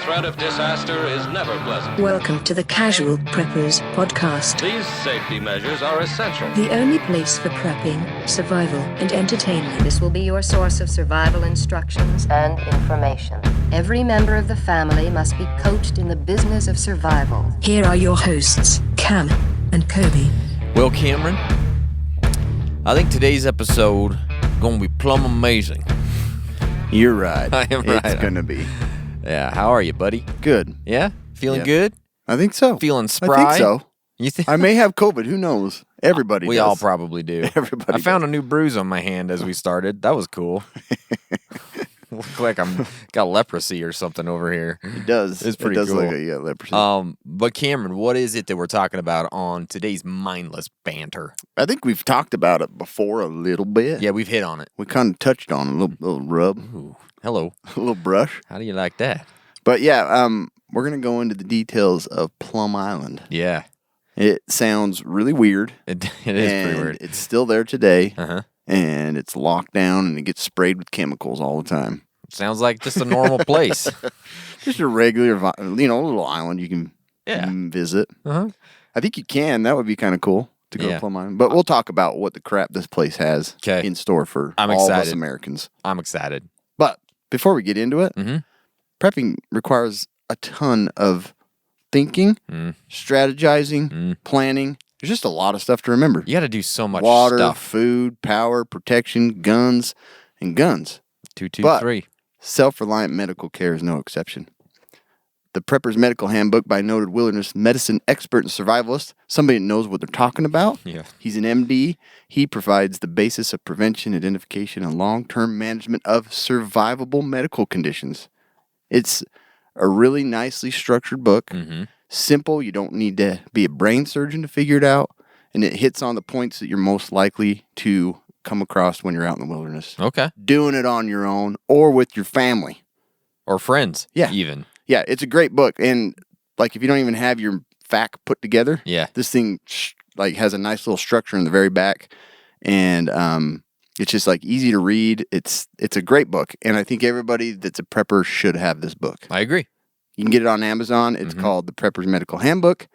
threat of disaster is never pleasant. Welcome to the Casual Preppers podcast. These safety measures are essential. The only place for prepping, survival, and entertainment. This will be your source of survival instructions and information. Every member of the family must be coached in the business of survival. Here are your hosts, Cam and Kobe. Well, Cameron, I think today's episode gonna be plumb amazing. You're right. I am right. It's gonna be. Yeah, how are you, buddy? Good. Yeah? Feeling Yeah. good? I think so. Feeling spry? I think so. You think? I may have COVID. Who knows? Everybody We does. all probably do. Everybody I found a new bruise on my hand as we started. That was cool. Look like I'm got leprosy or something over here. It does. It's pretty it does cool. look like you got leprosy. But Cameron, what is it that we're talking about on today's Mindless Banter? I think we've talked about it before a little bit. Yeah, we've hit on it. We kind of touched on it, a little rub, Ooh, hello. a little brush. How do you like that? But yeah, we're gonna go into the details of Plum Island. Yeah. It sounds really weird. It is pretty weird. It's still there today, Uh-huh. and it's locked down, and it gets sprayed with chemicals all the time. Sounds like just a normal place. Just a regular, little island you can visit. Uh-huh. I think you can. That would be kind of cool to go Yeah. to Plum Island. But we'll talk about what the crap this place has 'Kay. in store for I'm all of us excited. Americans. I'm excited. But before we get into it, Mhm. prepping requires a ton of thinking, strategizing, planning. There's just a lot of stuff to remember. You got to do so much Water, stuff. food, power, protection, guns, and guns. 223. Self-reliant medical care is no exception. The Prepper's Medical Handbook by noted wilderness medicine expert and survivalist, somebody that knows what they're talking about. Yeah. He's an MD. He provides the basis of prevention, identification, and long-term management of survivable medical conditions. It's a really nicely structured book. Simple. You don't need to be a brain surgeon to figure it out. And it hits on the points that you're most likely to come across when you're out in the wilderness. Okay. Doing it on your own or with your family. Or friends. Yeah. Even. Yeah, it's a great book. And like if you don't even have your FAQ put together, Yeah. this thing has a nice little structure in the very back. And it's just like easy to read. It's a great book. And I think everybody that's a prepper should have this book. I agree. You can get it on Amazon. It's called The Prepper's Medical Handbook.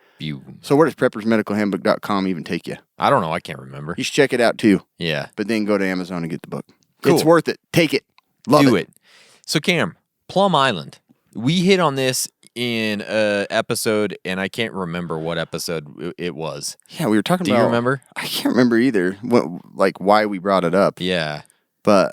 So where does preppersmedicalhandbook.com even take you? I don't know. I can't remember. You should check it out too. Yeah. But then go to Amazon and get the book. Cool. It's worth it. Take it. Love Do it. So, Cam, Plum Island. We hit on this in an episode, and I can't remember what episode it was. Yeah, we were talking Do about... you remember? I can't remember either. Why we brought it up. Yeah. But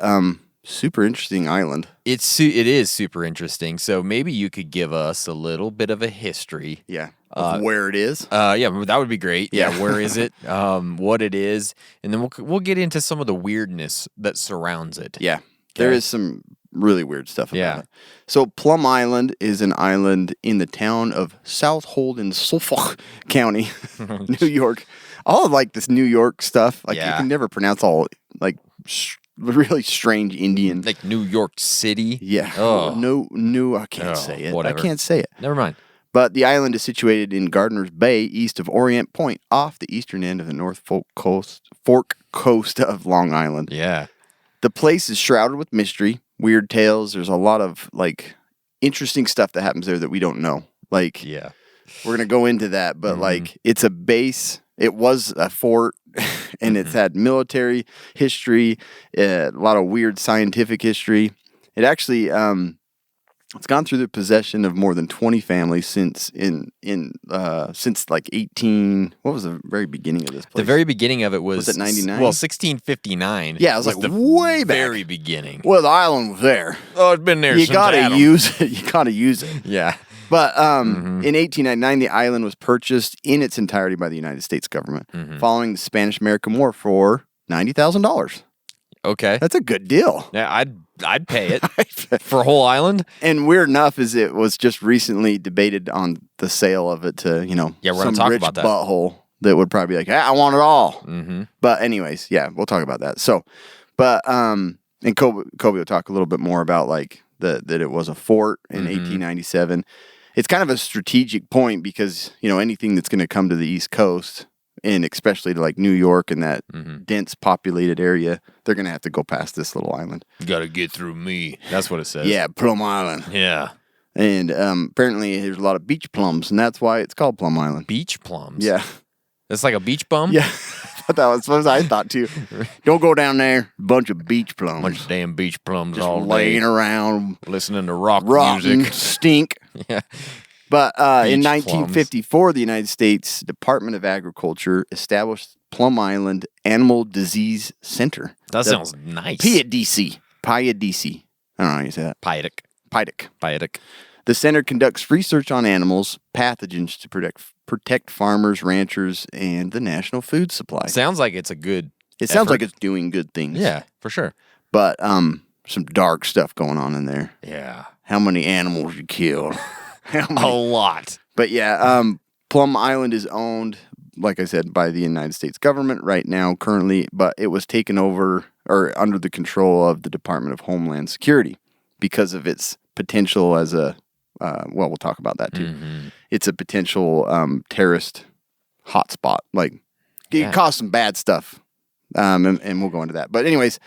super interesting island. It is super interesting. So maybe you could give us a little bit of a history. Yeah. Of where it is. Yeah, that would be great. Yeah, Yeah. where is it? What it is, and then we'll get into some of the weirdness that surrounds it. Yeah. There is some really weird stuff about Yeah. it. So Plum Island is an island in the town of South Hold in Suffolk County, New York. All of like this New York stuff, like you Yeah. can never pronounce all like really strange Indian. Like New York City. Yeah. Oh. No, I can't say it. whatever. I can't say it. Never mind. But the island is situated in Gardiner's Bay, east of Orient Point, off the eastern end of the North Fork Coast of Long Island. Yeah. The place is shrouded with mystery, weird tales. There's a lot of like interesting stuff that happens there that we don't know. Like, Yeah. we're gonna go into that, but like, it's a base. It was a fort, and it's had military history, a lot of weird scientific history. It actually, it's gone through the possession of more than 20 families since like 18. What was the very beginning of this place? The very beginning of it was it 99? Well, 1659. Yeah, it was like way back. Very beginning. Well, the island was there. Oh, it's been there You since gotta Adam. use it. You gotta use it. Yeah. But in 1899, the island was purchased in its entirety by the United States government following the Spanish-American War for $90,000. Okay. That's a good deal. Yeah, I'd pay it for a whole island. And weird enough is it was just recently debated on the sale of it to, Yeah, we're gonna some talk rich about that. butthole that would probably be like, hey, I want it all. But anyways, yeah, we'll talk about that. So, but, and Kobe will talk a little bit more about like that it was a fort in 1897. It's kind of a strategic point because, anything that's going to come to the East Coast and especially to like New York and that dense populated area, they're going to have to go past this little island. You got to get through me. That's what it says. Yeah, Plum Island. Yeah. And apparently there's a lot of beach plums, and that's why it's called Plum Island. Beach plums. Yeah. That's like a beach bum? Yeah. That was what I thought too. Don't go down there. Bunch of beach plums. Bunch of damn beach plums just all laying day. around. Listening to rock Rotten, music. stink. Yeah. But in Beach 1954, the United States Department of Agriculture established Plum Island Animal Disease Center. That sounds nice. PIDC. PIDC. I don't know how you say that. Pietic. PIDC. The center conducts research on animals, pathogens to protect farmers, ranchers, and the national food supply. Sounds like it's a good It sounds effort. like it's doing good things. Yeah, for sure. But some dark stuff going on in there. Yeah. How many animals you killed? How A many? lot. But yeah, Plum Island is owned, like I said, by the United States government right now, currently, but it was taken over or under the control of the Department of Homeland Security because of its potential as a, we'll talk about that too. Mm-hmm. It's a potential terrorist hotspot. Like, it can cause some bad stuff, and we'll go into that. But anyways,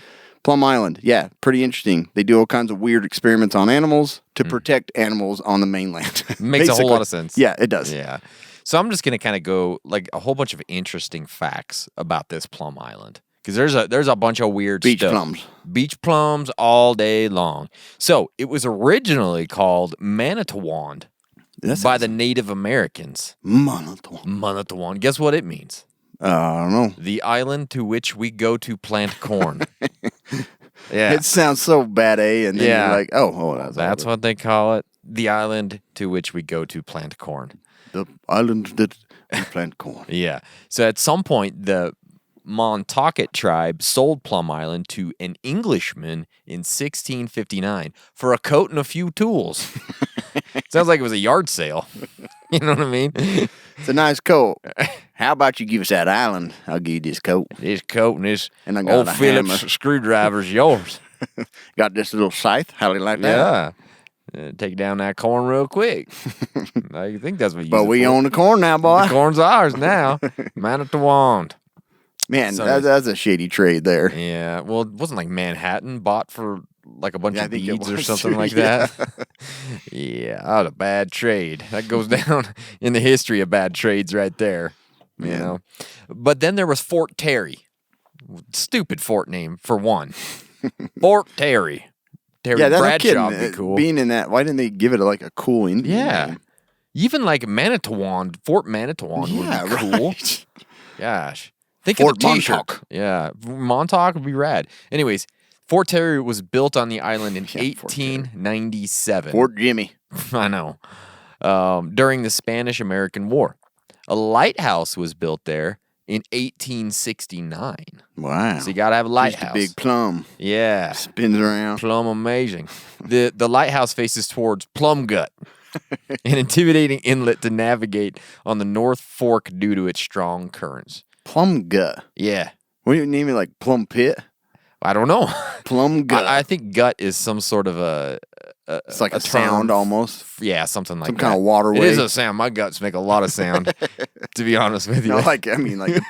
Plum Island, yeah, pretty interesting. They do all kinds of weird experiments on animals to protect animals on the mainland. Makes a whole lot of sense. Yeah, it does. Yeah. So I'm just going to kind of go like a whole bunch of interesting facts about this Plum Island. Because there's a bunch of weird Beach stuff. plums. Beach plums all day long. So it was originally called Manitowoc by the Native Americans. Manitowoc. Guess what it means? I don't know. The island to which we go to plant corn. Yeah. It sounds so bad, and then you're like, oh, that's what they call it. The island to which we go to plant corn. the island that we plant corn. Yeah. So at some point, the Montauk tribe sold Plum Island to an Englishman in 1659 for a coat and a few tools. Sounds like it was a yard sale. You know what I mean? It's a nice coat. How about you give us that island? I'll give you this coat. This coat and this And I got old a Phillips hammer. screwdriver's yours. Got this little scythe. How do you like that? Yeah. Take down that corn real quick. I think that's what you But we own the corn now, boy. The corn's ours now. Manitowoc. Man, So that's a shady trade there. Yeah. Well, it wasn't like Manhattan bought for like a bunch Yeah, I of think it beads or was, something too, like yeah. that. Yeah, that was a bad trade. That goes down in the history of bad trades right there. You Yeah. know. But then there was Fort Terry. Stupid fort name for one. Fort Terry. Terry Yeah, that's no Bradshaw kidding. would be cool. Being in that, why didn't they give it like a cool Indian Yeah. name? Even like Manitowoc, Fort Manitowoc Yeah, would be cool. right. Gosh. Think Fort of the t-shirt. Montauk. Yeah. Montauk would be rad. Anyways, Fort Terry was built on the island in Yeah, Fort Terry. 1897. Fort Jimmy. I know. During the Spanish-American War. A lighthouse was built there in 1869. Wow. So you got to have a Just lighthouse. a big plum. Yeah. Spins around. Plum amazing. The lighthouse faces towards Plum Gut, an intimidating inlet to navigate on the North Fork due to its strong currents. Plum gut. Yeah. What do you name it? Like plum pit? I don't know. Plum gut. I think gut is some sort of it's like a term. sound almost. Yeah, something like Some that. kind of waterway. It is a sound. My guts make a lot of sound, to be honest with you. No, like a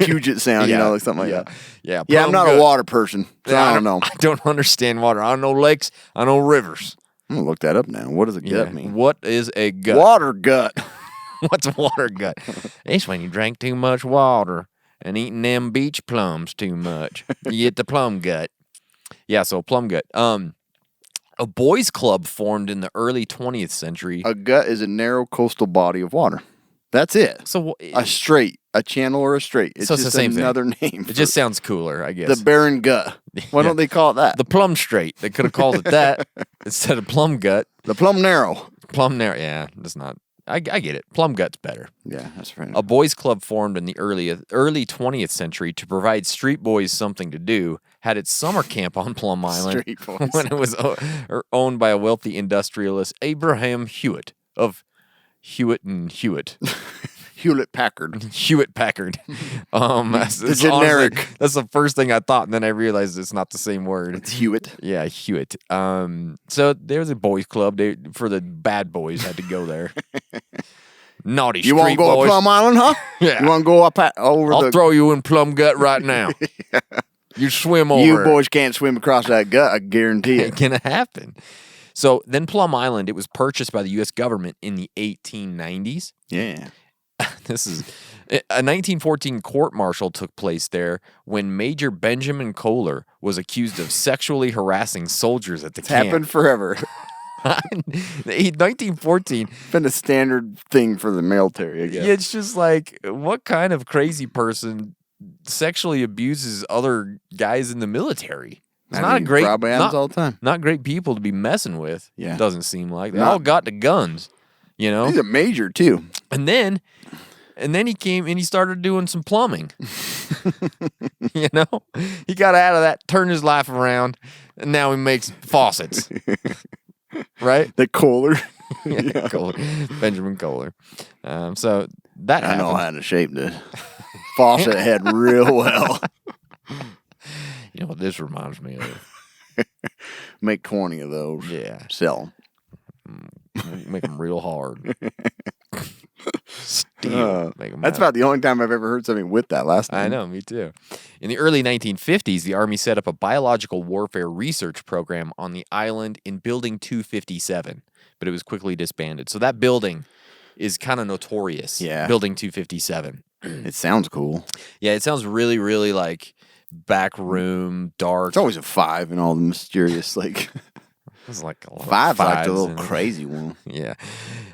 Puget sound, Yeah. like something like that. Yeah, Yeah, I'm plum not gut. a water person, so I don't know. I don't understand water. I know lakes. I know rivers. I'm gonna look that up now. What does a gut Yeah. mean? What is a gut? Water gut. What's water gut? It's when you drink too much water and eating them beach plums too much. You get the plum gut. Yeah, so plum gut. A boys' club formed in the early 20th century. A gut is a narrow coastal body of water. That's it. So A strait, a channel or a strait. It's So it's just the same thing. another name. it just sounds cooler, I guess. the barren gut. Why don't they call it that? The plum straight. They could have called it that instead of plum gut. The plum narrow. Plum narrow. Yeah, that's not. I get it. Plum gut's better. Yeah, that's fair A enough. boys' club formed in the early 20th century to provide street boys something to do. Had its summer camp on Plum Island Street boys. when it was owned by a wealthy industrialist, Abraham Hewitt of Hewitt and Hewitt. Hewlett Packard. Hewitt Packard. That's generic. honestly, that's the first thing I thought, and then I realized it's not the same word. It's Hewitt. Yeah, Hewitt. So there's a boys' club. For the bad boys had to go there. Naughty You want to street go boys. to Plum Island, huh? Yeah. You want to go up over I'll the... throw you in plum gut right now. You swim over. You it. boys can't swim across that gut, I guarantee it. Ain't gonna happen. So then Plum Island, it was purchased by the U.S. government in the 1890s. Yeah. This is a 1914 court-martial took place there when Major Benjamin Kohler was accused of sexually harassing soldiers at the It's camp. happened forever. 1914. Been a standard thing for the military, I guess. Yeah, it's just like, what kind of crazy person sexually abuses other guys in the military? It's I not mean, a great, probably happens all the time. Not great people to be messing with. Yeah. Doesn't seem like they Not- all got the guns, you know. He's a major, too. And then he came and he started doing some plumbing. You know, he got out of that, turned his life around, and now he makes faucets. Right? The Kohler. Yeah, Kohler. Benjamin Kohler. So that I know happened. how to shape the faucet head real well. You know what this reminds me of? Make 20 of those. Yeah. Sell Make them real hard. Steel. them. Make 'em That's out. about the only time I've ever heard something with that last I time. know, me too. In the early 1950s, the Army set up a biological warfare research program on the island in Building 257, but it was quickly disbanded. So that building is kind of notorious. Yeah. Building 257. It sounds cool. Yeah, it sounds really, really like back room, dark. It's always a 5 in all the mysterious, like, It's like a lot of 5's like fives the little in it. crazy one. Yeah.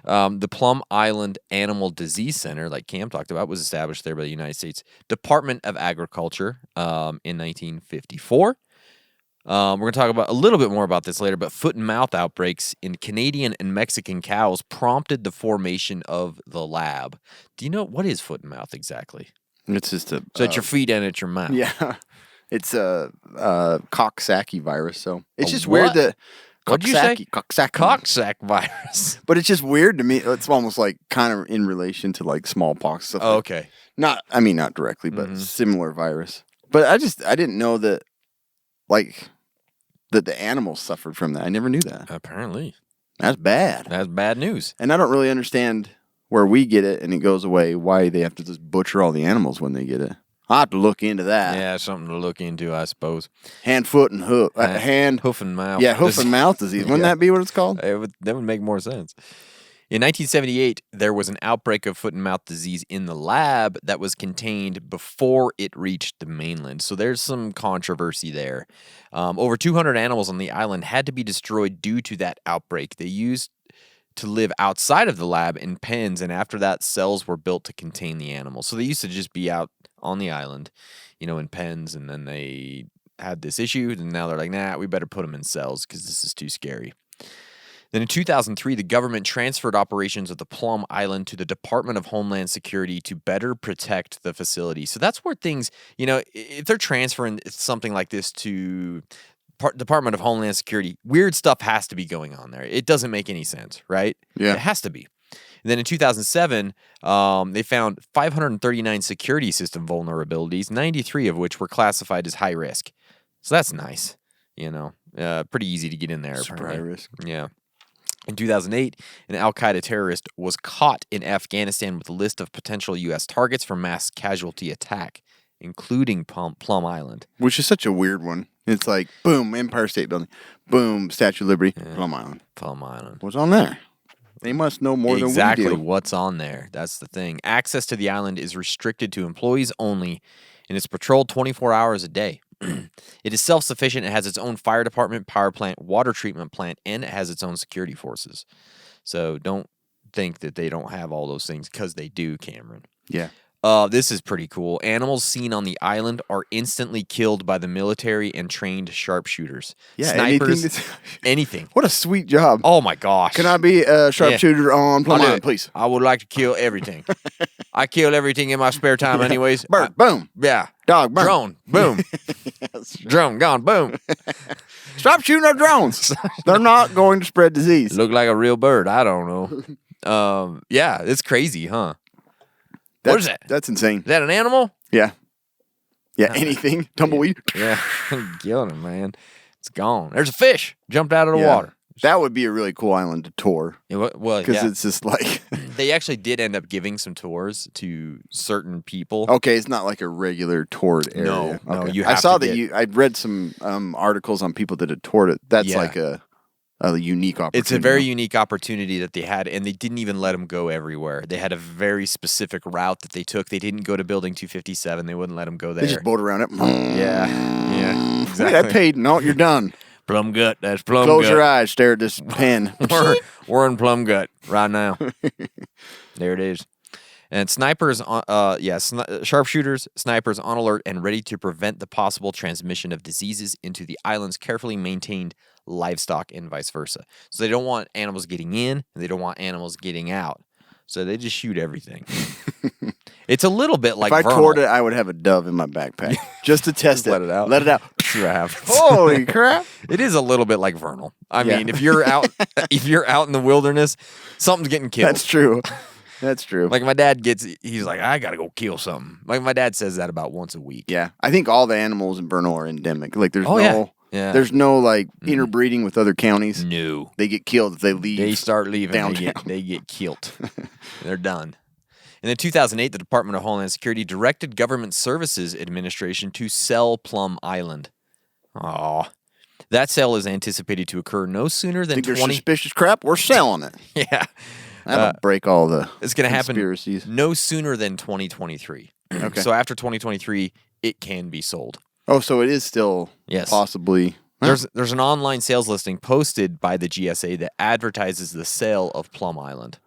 The Plum Island Animal Disease Center, like Cam talked about, was established there by the United States Department of Agriculture in 1954. We're going to talk about a little bit more about this later, but foot and mouth outbreaks in Canadian and Mexican cows prompted the formation of the lab. Do you know what is foot and mouth exactly? It's just a... So it's your feet and it's your mouth. Yeah. It's a Coxsackie virus, so... It's A just what? weird that... What'd you say? Coxsackie. Coxsack virus. But it's just weird to me. It's almost like kind of in relation to like smallpox stuff. Oh, like- okay. Not directly, but similar virus. But I didn't know that, like, that the animals suffered from that. I never knew that. Apparently. That's bad. That's bad news. And I don't really understand where we get it and it goes away, why they have to just butcher all the animals when they get it. I'll have to look into that. Yeah, something to look into, I suppose. Hand, foot, and hoof. Hand, hoof and mouth. yeah, hoof and mouth disease. Wouldn't Yeah. that be what it's called? That would make more sense. In 1978, there was an outbreak of foot and mouth disease in the lab that was contained before it reached the mainland. So there's some controversy there. Over 200 animals on the island had to be destroyed due to that outbreak. They used to live outside of the lab in pens, and after that, cells were built to contain the animals. So they used to just be out on the island, in pens, and then they had this issue, and now they're like, nah, we better put them in cells because this is too scary. Then in 2003, the government transferred operations of the Plum Island to the Department of Homeland Security to better protect the facility. So that's where things, if they're transferring something like this to Department of Homeland Security, weird stuff has to be going on there. It doesn't make any sense, right? Yeah. It has to be. And then in 2007, they found 539 security system vulnerabilities, 93 of which were classified as high risk. So that's nice, pretty easy to get in there. Super apparently. high risk. Yeah. In 2008, an al-Qaeda terrorist was caught in Afghanistan with a list of potential U.S. targets for mass casualty attack, including Plum Island. Which is such a weird one. It's like, boom, Empire State Building. Boom, Statue of Liberty. Plum Island. Plum Island. What's on there? They must know more Exactly than we do. what's on there. That's the thing. Access to the island is restricted to employees only, and it's patrolled 24 hours a day. It is self-sufficient. It has its own fire department, power plant, water treatment plant, and it has its own security forces. So don't think that they don't have all those things, because they do, Cameron. Yeah. This is pretty cool. Animals seen on the island are instantly killed by the military and trained sharpshooters. Yeah, Snipers, anything. What a sweet job. Oh my gosh. Can I be a sharpshooter on Plum Island, please? I would like to kill everything. I kill everything in my spare time anyways. Bird, boom. Yeah. Dog, boom. Drone, boom. Drone, gone, boom. Stop shooting our drones. They're not going to spread disease. Look like a real bird. I don't know. Yeah, it's crazy, huh? What is that? That's insane. Is that an animal? Yeah. Yeah, anything. Tumbleweed. Yeah. Killing it, man. It's gone. There's a fish. Jumped out of the Yeah. water. That would be a really cool island to tour. Well, Because yeah. it's just like, They actually did end up giving some tours to certain people. okay, it's not like a regular toured area. No, Okay. you I have saw to that get- I'd read some articles on people that had toured it. That's Yeah. like a a unique opportunity. It's a very unique opportunity that they had, and they didn't even let them go everywhere. They had a very specific route that they took. They didn't go to Building 257. They wouldn't let them go there. They just boat around it. Yeah, exactly. Hey, I paid. No, you're done. Plum gut. That's plum Close gut. your eyes. Stare at this pen. We're in plum gut right now. There it is. And snipers, sharpshooters, snipers on alert and ready to prevent the possible transmission of diseases into the island's carefully maintained livestock and vice versa. So they don't want animals getting in, and they don't want animals getting out. So they just shoot everything. It's a little bit like if I vernal. toured it, I would have a dove in my backpack just to test it. Let it out. Let it out. See what happens. Holy crap! It is a little bit like vernal. I Yeah. mean, if you're out in the wilderness, something's getting killed. That's true. That's true. Like my dad he's like, I gotta go kill something. Like my dad says that about once a week. Yeah, I think all the animals in Vernal are endemic. Like there's Yeah. there's no like interbreeding with other counties. No. They get killed if they leave. They start leaving. downtown. They get killed. They're done. And in 2008, the Department of Homeland Security directed Government Services Administration to sell Plum Island. Aw. That sale is anticipated to occur no sooner than Think there's suspicious crap? We're selling it. Yeah. That'll break all the It's going to happen conspiracies. no sooner than 2023. Okay. So after 2023, it can be sold. Oh, so it is still Yes. possibly. There's an online sales listing posted by the GSA that advertises the sale of Plum Island.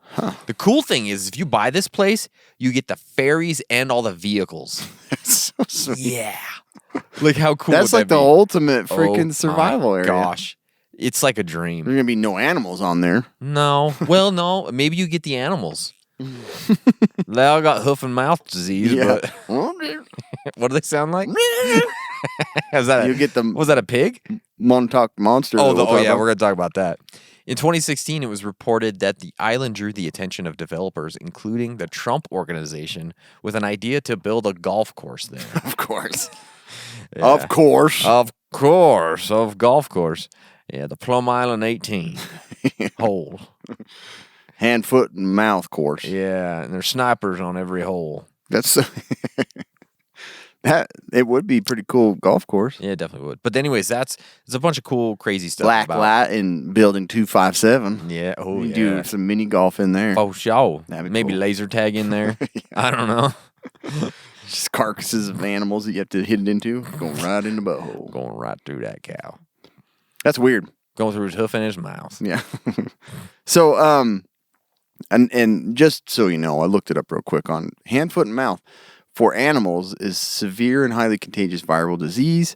The cool thing is, if you buy this place, you get the ferries and all the vehicles. That's so sweet. Yeah. Like how cool That's would like that the be? ultimate Oh freaking my survival area. Gosh. It's like a dream. There's gonna be no animals on there. No. Well, no. Maybe you get the animals. They all got hoof and mouth disease, but what do they sound like? Is that You get the was that a pig? Montauk Monster. Oh, that we'll talk yeah, about. we're going to talk about that. In 2016, it was reported that the island drew the attention of developers, including the Trump organization, with an idea to build a golf course there. Of course. Yeah. Of course. Of golf course. Yeah, the Plum Island 18 hole. Hand, foot, and mouth course. Yeah, and there's snipers on every hole. That's that. It would be pretty cool golf course. Yeah, it definitely would. But anyways, there's a bunch of cool, crazy stuff. Black about light in building 257. Yeah. Oh, You yeah. do some mini golf in there. Oh, sure. That'd be Maybe cool. laser tag in there. I don't know. Just carcasses of animals that you have to hit it into. Going right in the butthole. Going right through that cow. That's weird. Going through his hoof and his mouth. Yeah. So, and just so you know, I looked it up real quick on hand, foot, and mouth. For animals, is severe and highly contagious viral disease.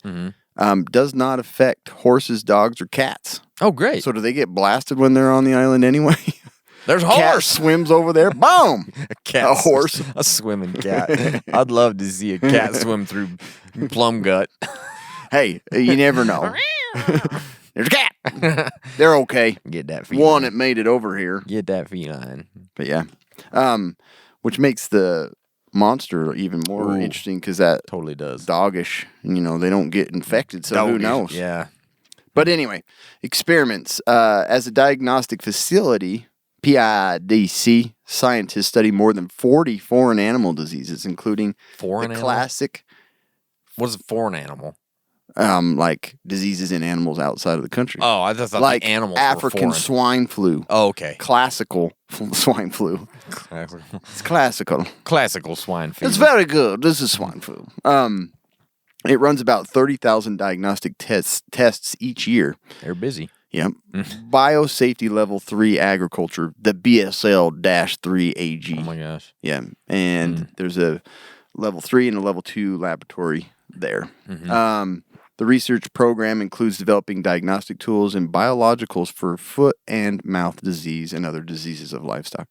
Does not affect horses, dogs, or cats. Oh, great. So do they get blasted when they're on the island anyway? There's a Cat horse. swims over there. Boom. Cat, A horse. A swimming cat. I'd love to see a cat swim through plum gut. Hey, you never know. There's a cat. They're okay. Get that feline. One that made it over here. Get that feline. But yeah. Which makes the monster even more Ooh. interesting because that Totally does. doggish, they don't get infected, so who Doggish. knows? Yeah. But anyway, experiments. As a diagnostic facility, PIDC, scientists study more than 40 foreign animal diseases, including Foreign the animal? classic, What is a foreign animal? like diseases in animals outside of the country. Oh, I just thought like the animals African were foreign. swine flu. Oh, okay. Classical swine flu. It's classical. Classical swine fever. It's very good. This is swine flu. It runs about 30,000 diagnostic tests each year. They're busy. Yep. Biosafety level 3 agriculture, the BSL-3 AG. Oh my gosh. Yeah. And there's a level 3 and a level 2 laboratory there. The research program includes developing diagnostic tools and biologicals for foot and mouth disease and other diseases of livestock.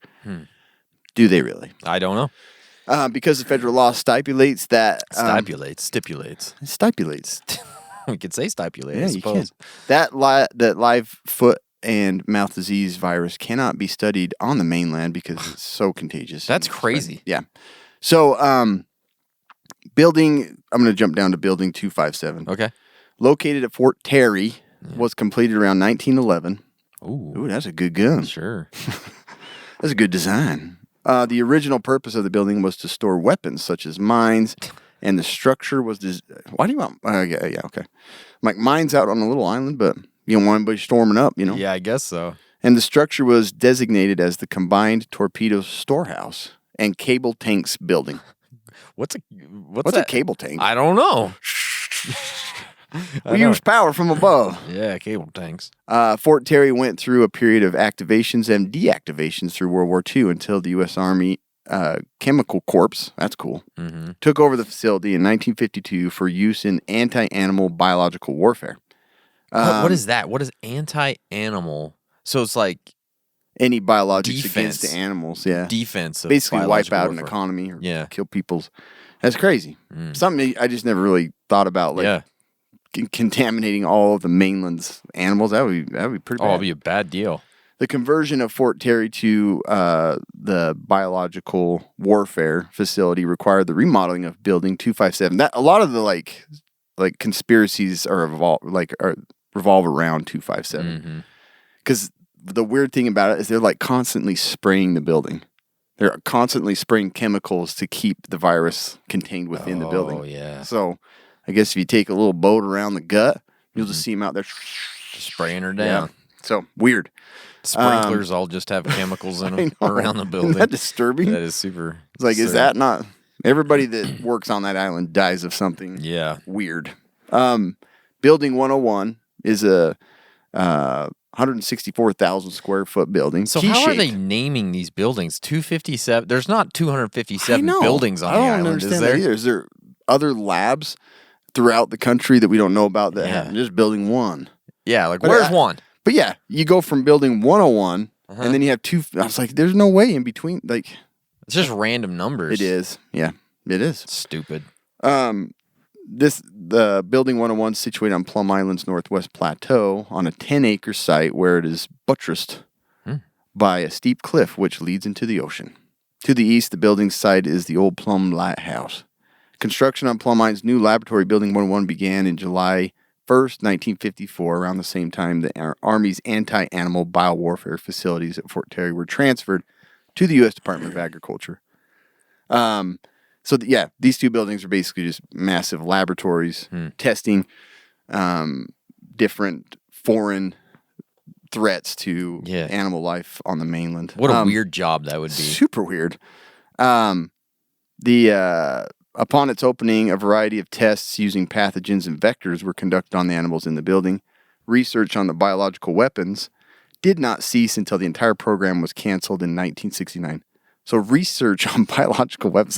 Do they really? I don't know. Because the federal law stipulates that... Stipulates. Stipulates. We could say stipulate, I Yeah, you can. suppose. That live foot and mouth disease virus cannot be studied on the mainland because it's so contagious. That's crazy. Yeah. So, I'm going to jump down to building 257. Okay. Located at Fort Terry, was completed around 1911. Ooh, that's a good gun. Sure. That's a good design. The original purpose of the building was to store weapons such as mines, and the structure was... Why do you want... okay. Like, mines out on a little island, but you don't want anybody storming up, you know. Yeah, I guess so. And the structure was designated as the Combined Torpedo Storehouse and Cable Tanks Building. What's What's that? a cable tank? I don't know. We use power from above. Yeah, cable tanks. Fort Terry went through a period of activations and deactivations through World War II until the U.S. Army Chemical Corps, that's cool, took over the facility in 1952 for use in anti-animal biological warfare. What is that? What is anti-animal? So it's like Any biologics Defense. against animals, yeah. Defense of Basically wipe biological out warfare. an economy or Yeah. kill people's. That's crazy. Something I just never really thought about, like Yeah. contaminating all of the mainland's animals. That would be pretty bad. Oh, it'd be a bad deal. The conversion of Fort Terry to the biological warfare facility required the remodeling of Building 257. That a lot of the like conspiracies revolve around 257. Because the weird thing about it is they're like constantly spraying the building. They're constantly spraying chemicals to keep the virus contained within the building. Oh, yeah. So I guess if you take a little boat around the gut, you'll just see them out there Spraying her Yeah. down. So weird. Sprinklers all just have chemicals in I them know. around the building. Isn't that disturbing? That is super. It's like, is absurd. that not everybody that works on that island dies of something Yeah. weird? Building 101 is a 164,000 square foot building. So how are they T-shaped. naming these buildings? 257. There's not I 257 know. buildings on I the don't island, understand is that there? either. Is there other labs throughout the country that we don't know about that Yeah. have just building one? Yeah, like But where's I- one? But yeah, you go from building 101 Uh-huh. and then you have two. I was like, there's no way in between. Like, It's just random numbers. it is. Yeah, it is. Stupid. The building 101 is situated on Plum Island's northwest plateau on a 10-acre site where it is buttressed by a steep cliff which leads into the ocean. To the east, the building site is the old Plum Lighthouse. Construction on Plum Island's new laboratory, Building 101, began in July 1st, 1954. Around the same time, the Army's anti-animal biowarfare facilities at Fort Terry were transferred to the U.S. Department of Agriculture. These two buildings are basically just massive laboratories testing different foreign threats to animal life on the mainland. What a weird job that would be. Super weird. Upon its opening, a variety of tests using pathogens and vectors were conducted on the animals in the building. Research on the biological weapons did not cease until the entire program was canceled in 1969. So research on biological weapons,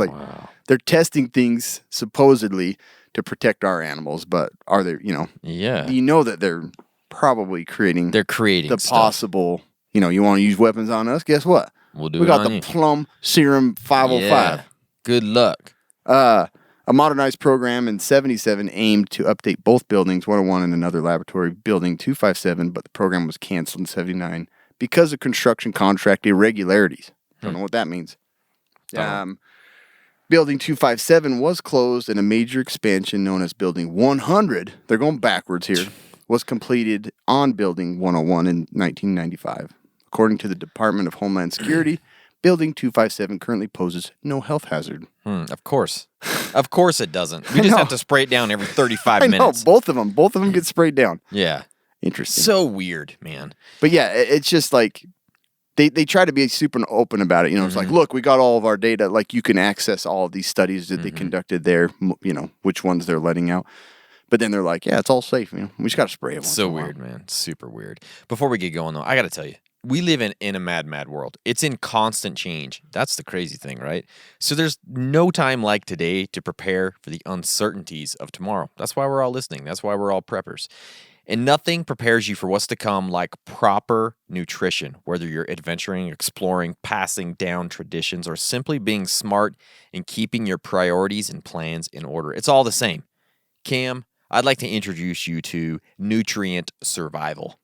they're testing things supposedly to protect our animals, but are they, Yeah. you know that they're probably creating They're creating the stuff. possible, you want to use weapons on us? Guess what? We'll do We it got on the you. Plum Serum 505. Yeah. Good luck. A modernized program in 77 aimed to update both buildings, 101 and another laboratory, Building 257, but the program was canceled in 79 because of construction contract irregularities. Don't know what that means. Building 257 was closed and a major expansion known as Building 100, they're going backwards here, was completed on Building 101 in 1995. According to the Department of Homeland Security, Building 257 currently poses no health hazard. Of course. Of course it doesn't. We just know. have to spray it down every 35 I know, minutes. both of them get sprayed down. Yeah. Interesting. So weird, man. But yeah, it's just like they try to be super open about it. It's like, look, we got all of our data. Like you can access all of these studies that they conducted there. Which ones they're letting out. But then they're like, yeah, it's all safe. We just got to spray it. Once So in a while. weird, man. Super weird. Before we get going, though, I got to tell you, we live in a mad, mad world. It's in constant change. That's the crazy thing, right? So there's no time like today to prepare for the uncertainties of tomorrow. That's why we're all listening. That's why we're all preppers. And nothing prepares you for what's to come like proper nutrition, whether you're adventuring, exploring, passing down traditions, or simply being smart and keeping your priorities and plans in order. It's all the same. Cam, I'd like to introduce you to nutrient survival.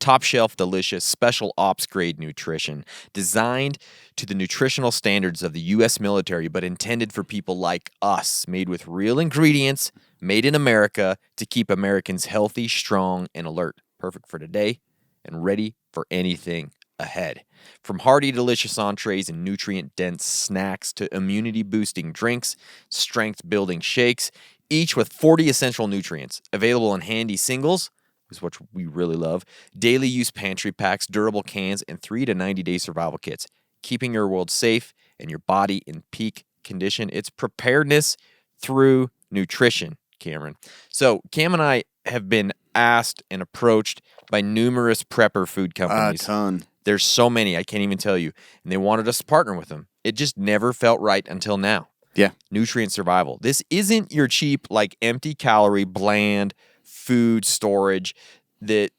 Top shelf, delicious, special ops grade nutrition, designed to the nutritional standards of the U.S. military, but intended for people like us, made with real ingredients, made in America to keep Americans healthy, strong, and alert. Perfect for today and ready for anything ahead. From hearty, delicious entrees and nutrient-dense snacks to immunity-boosting drinks, strength-building shakes, each with 40 essential nutrients, available in handy singles, is what we really love. Daily use pantry packs, durable cans, and 3 to 90-day survival kits. Keeping your world safe and your body in peak condition. It's preparedness through nutrition, Cameron. So Cam and I have been asked and approached by numerous prepper food companies. A ton. There's so many, I can't even tell you. And they wanted us to partner with them. It just never felt right until now. Yeah. Nutrient Survival. This isn't your cheap, like empty calorie, bland food storage that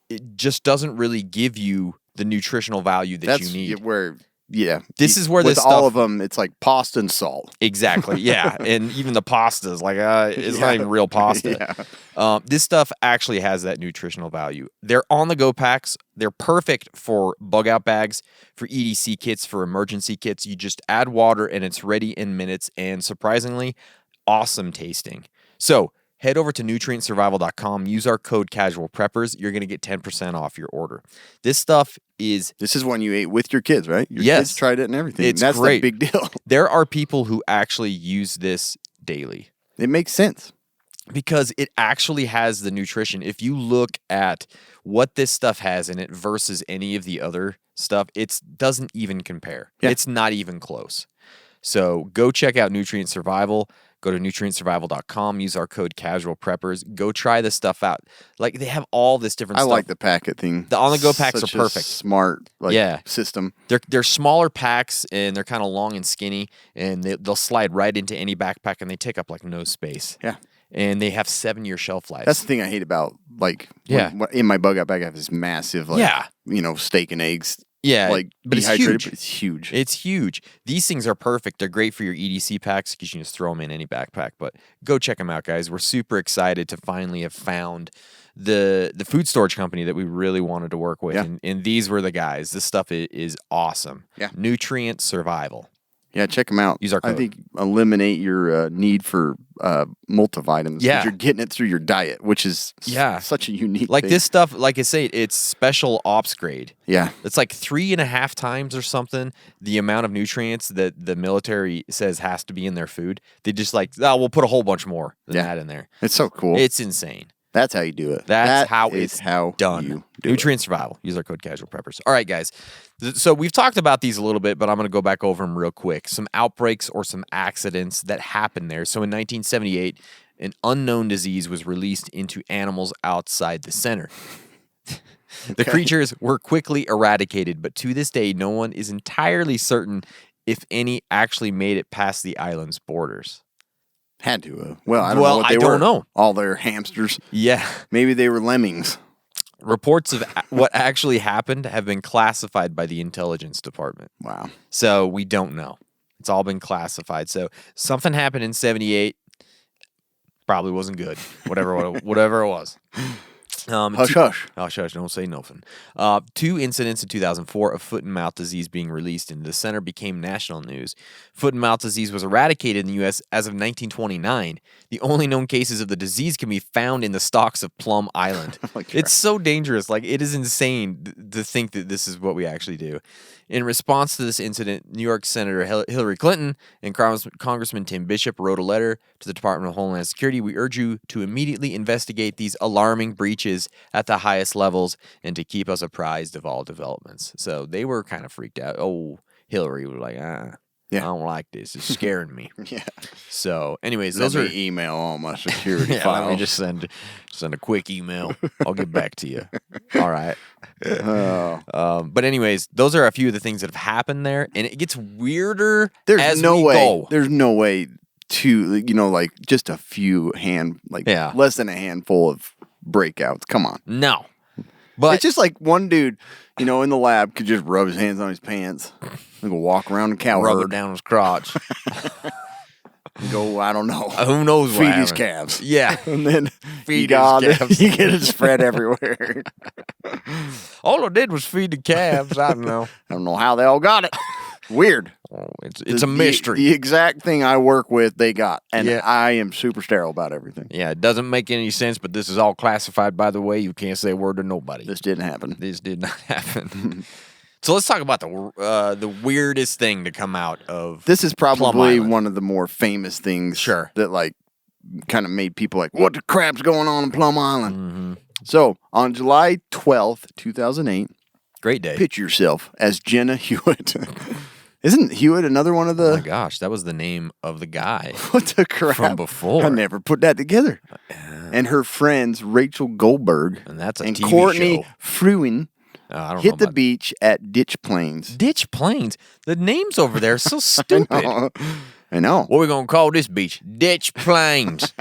it just doesn't really give you the nutritional value that you need. This is where with this all stuff, of them, it's like pasta and salt. Exactly. Yeah. And even the pastas, like it's not even real pasta. This stuff actually has that nutritional value. They're on-the-go packs. They're perfect for bug-out bags, for EDC kits, for emergency kits. You just add water and it's ready in minutes. And surprisingly, awesome tasting. So head over to nutrientsurvival.com. Use our code CASUALPREPPERS. You're going to get 10% off your order. This stuff is... This is one you ate with your kids, right? Your Yes. kids tried it and everything. It's That's great. the big deal. There are people who actually use this daily It makes sense. because it actually has the nutrition. If you look at what this stuff has in it versus any of the other stuff, it doesn't even compare. Yeah. It's not even close. So go check out Nutrient Survival. Go to nutrientsurvival.com. Use our code CASUALPREPPERS. Go try this stuff out. Like, they have all this different I stuff. like the packet thing. The on-the-go packs Such are perfect. A smart system. They're smaller packs, and they're kind of long and skinny, and they'll slide right into any backpack, and they take up like no space. Yeah. And they have 7-year shelf lives. That's the thing I hate about, like, in my bug-out bag, I have this massive, steak and eggs. Yeah, like but it's dehydrated, huge. but it's huge. It's huge. These things are perfect. They're great for your EDC packs because you can just throw them in any backpack. But go check them out, guys. We're super excited to finally have found the food storage company that we really wanted to work with. Yeah. And these were the guys. This stuff is awesome. Yeah. Nutrient Survival. Yeah, check them out. Use our code. I think eliminate your need for multivitamins. Yeah. 'Cause you're getting it through your diet, which is such a unique Like thing. this stuff, like I say, it's special ops grade. Yeah. It's like 3.5 times or something the amount of nutrients that the military says has to be in their food. They just we'll put a whole bunch more than that in there. It's so cool. It's insane. That's how you do it. That's That how is it's how done. you do Nutrient Survival. Use our code CASUALPREPPERS. All right, guys. So we've talked about these a little bit, but I'm going to go back over them real quick. Some outbreaks or some accidents that happened there. So in 1978, an unknown disease was released into animals outside the center. The creatures were quickly eradicated, but to this day, no one is entirely certain if any actually made it past the island's borders. Had to. Well, I don't know what they were. I don't know. All their hamsters. Yeah. Maybe they were lemmings. Reports of what actually happened have been classified by the intelligence department. Wow. So we don't know. It's all been classified. So something happened in 78. Probably wasn't good. Whatever it was. Hush, hush. Hush, hush. Don't say nothing. 2 incidents in 2004 of foot and mouth disease being released into the center became national news. Foot and mouth disease was eradicated in the U.S. as of 1929. The only known cases of the disease can be found in the stalks of Plum Island. It's so dangerous. Like, it is insane to think that this is what we actually do. In response to this incident, New York Senator Hillary Clinton and Congressman Tim Bishop wrote a letter to the Department of Homeland Security. We urge you to immediately investigate these alarming breaches at the highest levels and to keep us apprised of all developments. So they were kind of freaked out. Oh, Hillary was like, I don't like this. It's scaring me. Yeah. So, anyways, Let those are me email all my security yeah, files. let me just send a quick email. I'll get back to you. All right. But anyways, those are a few of the things that have happened there, and it gets weirder as we go. There's no way to, like just a few less than a handful of breakouts. Come on. No. But it's just like one dude, in the lab could just rub his hands on his pants and go walk around the cow rub herd it down his crotch. and go, I don't know. Who knows what Feed his happened. calves. Yeah. And then Feed his his calves. You get it spread everywhere. All I did was feed the calves. I don't know. I don't know how they all got it. Weird. Oh, it's a mystery. The exact thing I work with, they got. And Yeah. I am super sterile about everything. Yeah, it doesn't make any sense, but this is all classified, by the way. You can't say a word to nobody. This didn't happen. This did not happen. So let's talk about the weirdest thing to come out of This is Plum probably Island. one of the more famous things Sure. that, kind of made people like, what the crap's going on in Plum Island? Mm-hmm. So on July 12th, 2008, Great day. picture yourself as Jenna Hewitt. Isn't Hewitt another one of the... Oh my gosh, that was the name of the guy. What the crap? From before. I never put that together. And her friends Rachel Goldberg And that's a and TV Courtney show. Fruin I don't know hit the about- beach at Ditch Plains. Ditch Plains. The names over there are so stupid. I know. What are we going to call this beach? Ditch Plains.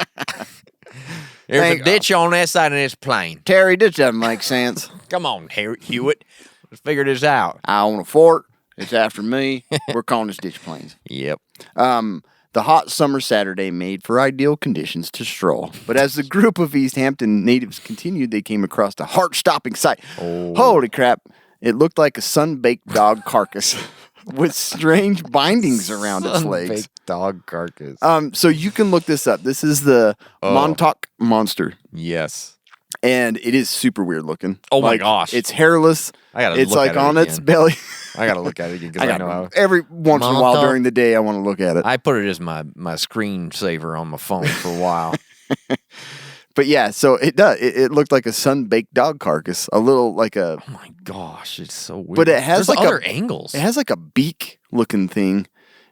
There's a ditch on that side of this plain. Terry, this doesn't make sense. Come on, Hewitt. Let's figure this out. I own a fort. It's after me. We're calling this Ditch Plains. Yep. The hot summer Saturday made for ideal conditions to stroll. But as the group of East Hampton natives continued, they came across a heart-stopping sight. Holy crap. It looked like a sun-baked dog carcass with strange bindings around its legs. Sun-baked dog carcass. So you can look this up. This is the Montauk Monster. Yes. And it is super weird looking. Oh my Like, gosh. It's hairless. I gotta It's look like at it on its again. belly. I got to look at it again because I know how. Every once in a while Montauk. during the day, I want to look at it. I put it as my screensaver on my phone for a while. But yeah, so it does. It looked like a sun-baked dog carcass. A little like a... Oh my gosh, it's so weird. But it has There's like other a, angles. It has like a beak-looking thing.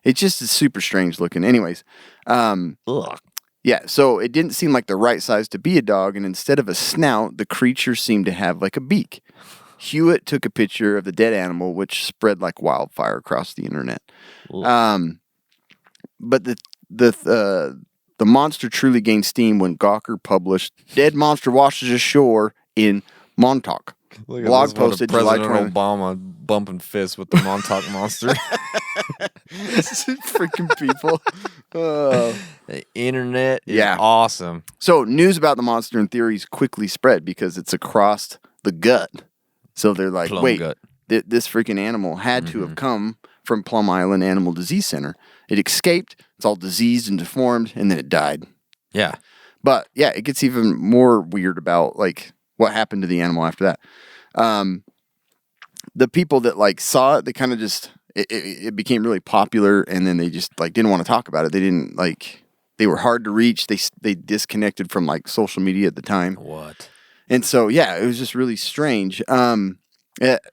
It just is super strange looking. Anyways, Ugh. yeah, so it didn't seem like the right size to be a dog, and instead of a snout, the creature seemed to have like a beak. Hewitt took a picture of the dead animal, which spread like wildfire across the internet. But the monster truly gained steam when Gawker published "Dead Monster Washes Ashore" in Montauk. Look at Blog this one of posted July President 20. Obama bumping fists with the Montauk Monster. Freaking people. The internet is Yeah. awesome. So news about the monster and theories quickly spread because it's across the gut. So they're like, Plum wait, gut. this freaking animal had to have come from Plum Island Animal Disease Center. It escaped. It's all diseased and deformed, and then it died. Yeah. But yeah, it gets even more weird about like what happened to the animal after that. The people that like saw it, they kind of just it became really popular, and then they just like didn't want to talk about it. They didn't like they were hard to reach. They disconnected from like social media at the time. What? And so yeah, it was just really strange.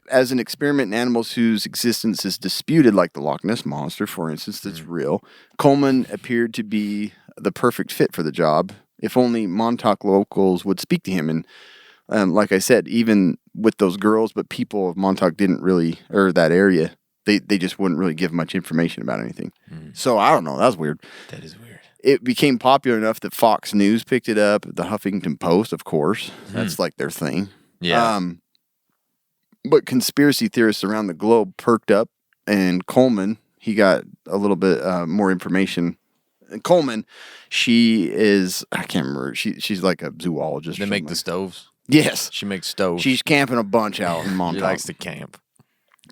As an experiment in animals whose existence is disputed, like the Loch Ness Monster, for instance, that's real, Coleman appeared to be the perfect fit for the job. If only Montauk locals would speak to him. And like I said, even with those girls, but people of Montauk didn't really, or that area, they just wouldn't really give much information about anything. So I don't know. That was weird. That is weird. It became popular enough that Fox News picked it up. The Huffington Post, of course. That's like their thing. Yeah. But conspiracy theorists around the globe perked up, and Coleman, he got a little bit more information. And Coleman, she is, I can't remember, she's like a zoologist. They or make something. the stoves. Yes. She makes stoves. She's camping a bunch out in She Montauk. likes to camp.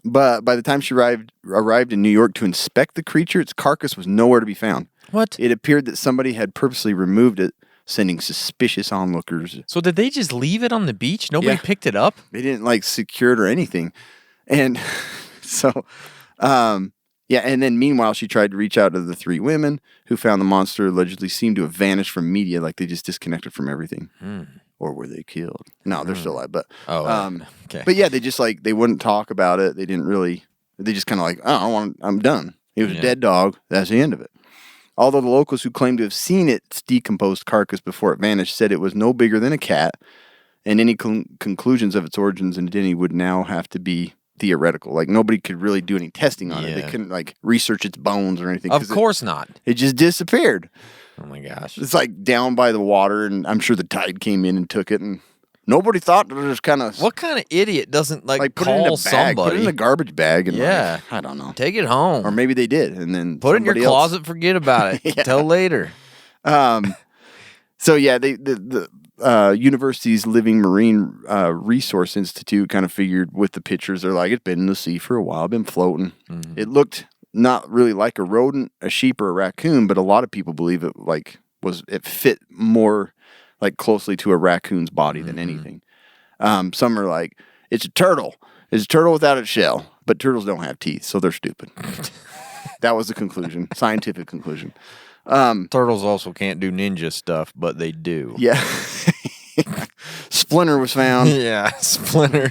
But by the time she arrived in New York to inspect the creature, its carcass was nowhere to be found. What? It appeared that somebody had purposely removed it, sending suspicious onlookers. So did they just leave it on the beach? Nobody Yeah. picked it up? They didn't like secure it or anything. And so, yeah. And then meanwhile, she tried to reach out to the three women who found the monster allegedly seemed to have vanished from media, like they just disconnected from everything. Or were they killed? No, they're still alive. But, okay. but yeah, they just like, they wouldn't talk about it. They didn't really, they just kind of like, oh, I'm done. It was a dead dog. That's the end of it. Although the locals who claimed to have seen its decomposed carcass before it vanished said it was no bigger than a cat, and any conclusions of its origins and identity would now have to be theoretical. Like nobody could really do any testing on it. They couldn't like research its bones or anything. Of course not. It just disappeared. Oh my gosh. It's like down by the water, and I'm sure the tide came in and took it, and nobody thought to just kind of What kind of idiot doesn't like put it in call a bag, somebody? put it in a garbage bag, and Yeah. like, I don't know. Take it home. Or maybe they did, and then Put it in your somebody else- closet, forget about it. Till later. So yeah, the university's Living Marine Resource Institute kind of figured with the pictures, they're like, it's been in the sea for a while, been floating. It looked not really like a rodent, a sheep, or a raccoon, but a lot of people believe it fit more like closely to a raccoon's body than anything. Some are like, it's a turtle. It's a turtle without its shell, but turtles don't have teeth, so they're stupid. That was the conclusion, scientific conclusion. Turtles also can't do ninja stuff, but they do. Yeah. Splinter was found. Yeah, Splinter.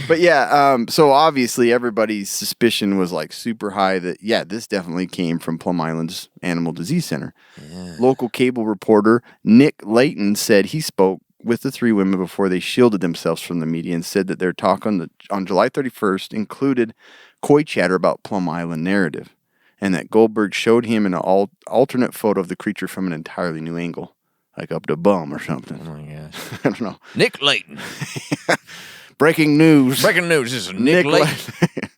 But yeah, so obviously everybody's suspicion was like super high that, yeah, this definitely came from Plum Island's Animal Disease Center. Yeah. Local cable reporter Nick Layton said he spoke with the three women before they shielded themselves from the media and said that their talk on July 31st included coy chatter about Plum Island narrative and that Goldberg showed him an alternate photo of the creature from an entirely new angle, like up to bum or something. Oh my gosh. I don't know. Nick Layton. Breaking news. Breaking news. This is Nick Layton.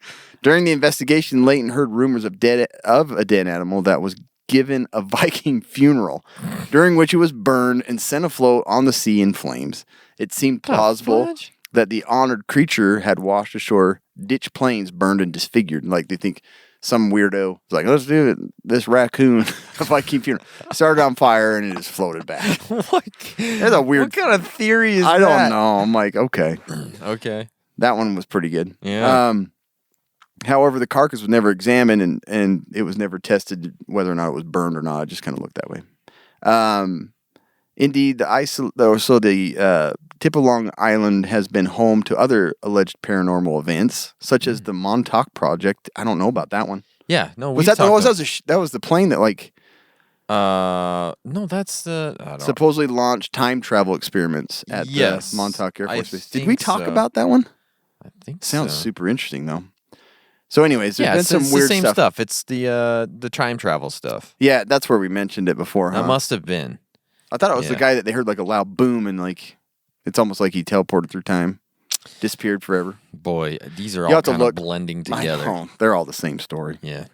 During the investigation, Layton heard rumors of a dead animal that was given a Viking funeral, during which it was burned and sent afloat on the sea in flames. It seemed plausible that the honored creature had washed ashore, ditch planes burned and disfigured. Like they think some weirdo was like, let's do it. This raccoon, a Viking funeral, started on fire and it just floated back. What? That's a weird. What kind of theory is that? I don't know. I'm like, okay. Okay. That one was pretty good. Yeah. However, the carcass was never examined and it was never tested whether or not it was burned or not. It just kind of looked that way. Indeed, the tip of Long Island has been home to other alleged paranormal events, such as the Montauk Project. I don't know about that one. Yeah, no. That was the plane that like no, that's the supposedly launched time travel experiments at the Montauk Air Force Base. Did we talk about that one? I think sounds super interesting though. So, anyways, there's been some it's weird the same stuff. It's the time travel stuff. Yeah, that's where we mentioned it before. Huh? That must have been. I thought it was the guy that they heard like a loud boom and like it's almost like he teleported through time, disappeared forever. Boy, these are all kind of blending together. I know. They're all the same story. Yeah.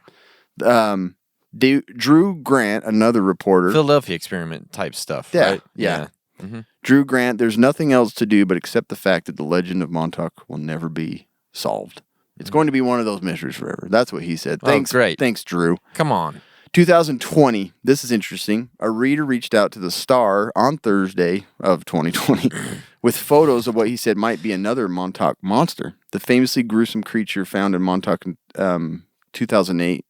Drew Grant, another reporter, Philadelphia experiment type stuff. Yeah, right? yeah. Mm-hmm. Drew Grant. There's nothing else to do but accept the fact that the legend of Montauk will never be solved. It's going to be one of those mysteries forever. That's what he said. Thanks, great. Thanks, Drew. Come on. 2020. This is interesting. A reader reached out to the Star on Thursday of 2020 with photos of what he said might be another Montauk Monster. The famously gruesome creature found in Montauk in 2008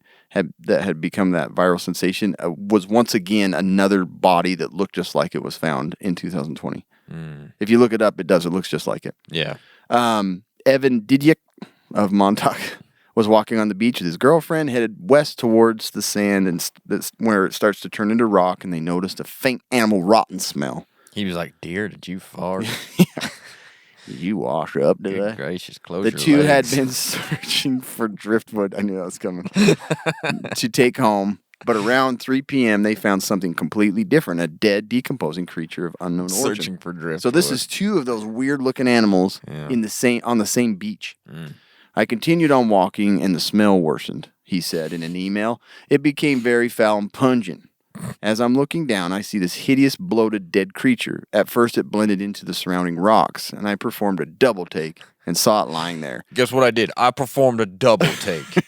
that had become that viral sensation was once again another body that looked just like it was found in 2020. If you look it up, it does. It looks just like it. Yeah. Evan Didyk of Montauk was walking on the beach with his girlfriend, headed west towards the sand, and that's where it starts to turn into rock, and they noticed a faint animal rotten smell. He was like, "Dear, did you fart? Did you wash up today?" Good gracious, close the your two legs. had been searching for driftwood. I knew that was coming to take home. But around 3 p.m., they found something completely different, a dead, decomposing creature of unknown origin. Searching for driftwood. So this is two of those weird-looking animals on the same beach. I continued on walking, and the smell worsened, he said in an email. It became very foul and pungent. As I'm looking down, I see this hideous, bloated, dead creature. At first, it blended into the surrounding rocks, and I performed a double take and saw it lying there. Guess what I did? I performed a double take.